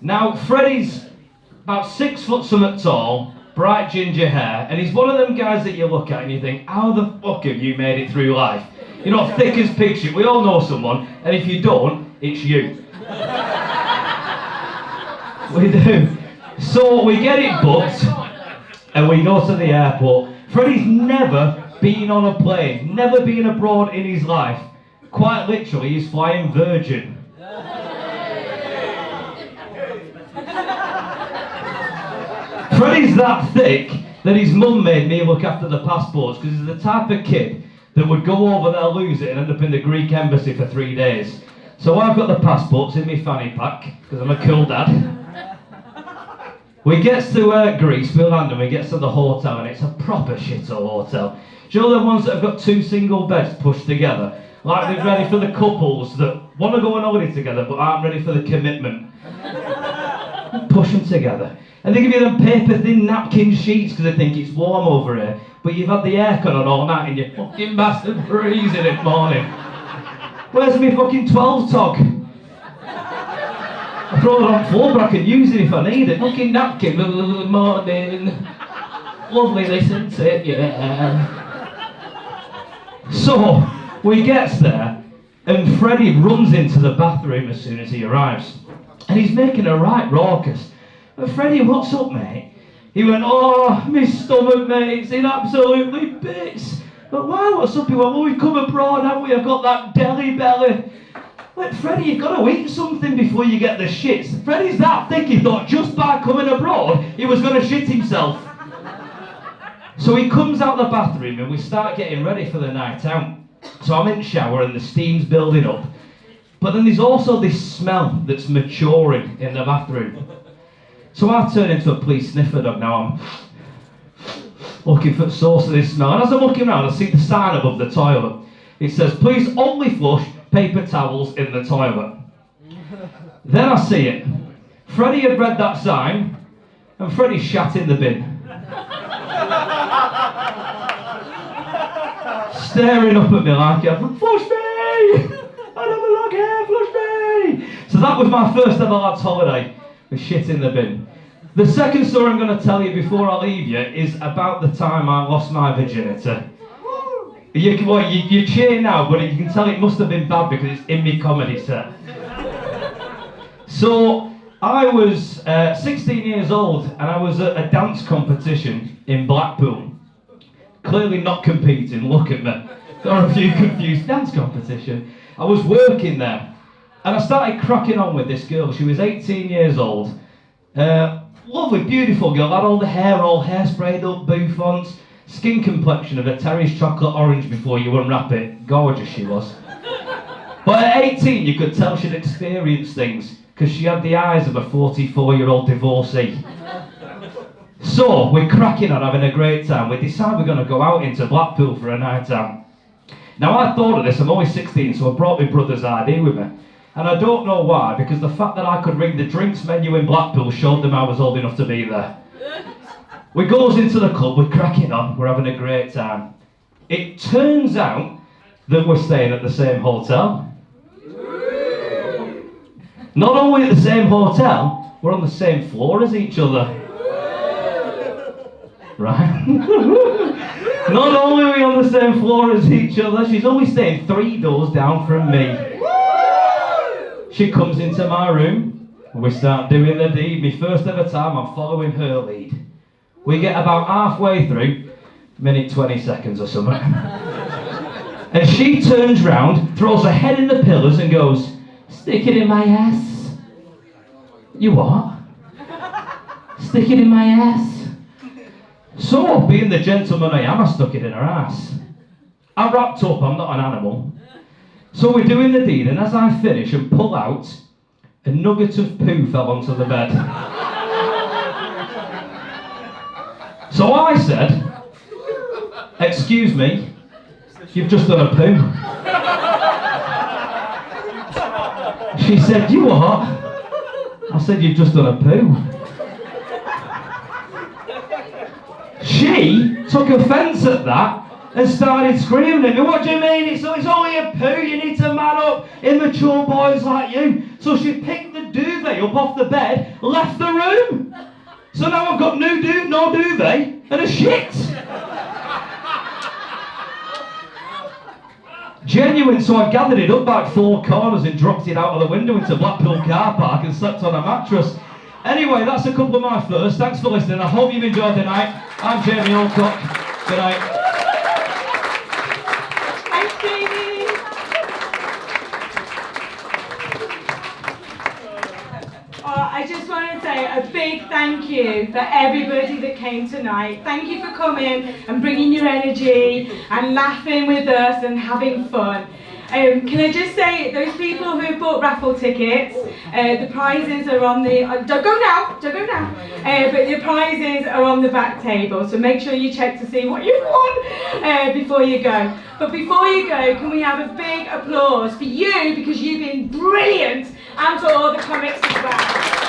Now, Freddie's about 6 foot something tall, bright ginger hair, and he's one of them guys that you look at and you think, how the fuck have you made it through life? You're not thick as pig shit, we all know someone, and if you don't, it's you. We do. So we get it booked and we go to the airport. Freddie's never been on a plane, never been abroad in his life. Quite literally, he's flying Virgin. Freddie's that thick that his mum made me look after the passports because he's the type of kid that would go over there, lose it and end up in the Greek embassy for 3 days. So I've got the passports in my fanny pack because I'm a cool dad. We get to Greece, we land and we get to the hotel and it's a proper shithole hotel. Do you know the ones that have got 2 single beds pushed together? Like they're ready for the couples that want to go on holiday together but aren't ready for the commitment. Push them together. And they give you them paper thin napkin sheets because they think it's warm over here. But you've had the aircon on all night and you fucking bastard freezing it morning. Where's my fucking 12 tog? throw it on floor, but I can use it if I need it. Fucking napkin, morning. Lovely, listen to it, yeah. So, we gets there, and Freddie runs into the bathroom as soon as he arrives. And he's making a right raucous. Freddie, what's up, mate? He went, oh, my stomach, mate, it's in absolutely bits. But why, what's up? He went, well, we've come abroad, haven't we? I've got that deli belly. Like, Freddie, you've got to eat something before you get the shits. Freddie's that thick, he thought just by coming abroad, he was going to shit himself. So he comes out the bathroom and we start getting ready for the night out. So I'm in the shower and the steam's building up. But then there's also this smell that's maturing in the bathroom. So I turn into a police sniffer dog now. I'm looking for the source of this smell. And as I'm looking around, I see the sign above the toilet. It says, please only flush paper towels in the toilet. Then I see it. Freddie had read that sign, and Freddie shat in the bin. Staring up at me like, flush me! I don't belong here, flush me! So that was my first ever lads holiday, with shit in the bin. The second story I'm going to tell you before I leave you is about the time I lost my virginity. You cheer now, but you can tell it must have been bad because it's in my comedy set. So, I was 16 years old and I was at a dance competition in Blackpool. Clearly not competing, look at me. There are a few confused dance competition. I was working there and I started cracking on with this girl. She was 18 years old. Lovely, beautiful girl, had all the hair, all hairsprayed up, bouffants, skin complexion of a Terry's chocolate orange before you unwrap it. Gorgeous she was. But at 18 you could tell she'd experienced things because she had the eyes of a 44-year-old divorcee. So, we're cracking on, having a great time. We decide we're going to go out into Blackpool for a night out. Now, I thought of this, I'm only 16, so I brought my brother's ID with me. And I don't know why, because the fact that I could ring the drinks menu in Blackpool showed them I was old enough to be there. We goes into the club, we're cracking on, we're having a great time. It turns out that we're staying at the same hotel. Not only at the same hotel, we're on the same floor as each other. Right? Not only are we on the same floor as each other, she's only staying 3 doors down from me. She comes into my room, and we start doing the deed. My first ever time, I'm following her lead. We get about halfway through, minute 20 seconds or something. And she turns round, throws her head in the pillars and goes, stick it in my ass. You what? Stick it in my ass. So, being the gentleman I am, I stuck it in her ass. I wrapped up, I'm not an animal. So we're doing the deed, and as I finish and pull out, a nugget of poo fell onto the bed. So I said, excuse me, you've just done a poo. She said, you what? I said, you've just done a poo. She took offence at that and started screaming at me, what do you mean? It's only a poo, you need to man up, immature boys like you. So she picked the duvet up off the bed, left the room. So now I've got no duvet and a shit. Genuine, so I gathered it up back 4 corners and dropped it out of the window into Blackpool car park and slept on a mattress. Anyway, that's a couple of my first. Thanks for listening. I hope you've enjoyed the night. I'm Jamie Alcock. Good night. Thanks, Jamie. I just want to say a big thank you for everybody that came tonight. Thank you for coming and bringing your energy and laughing with us and having fun. Can I just say, those people who bought raffle tickets, the prizes are on the, don't go now, but the prizes are on the back table, so make sure you check to see what you've won before you go. But before you go, can we have a big applause for you, because you've been brilliant, and for all the comics as well.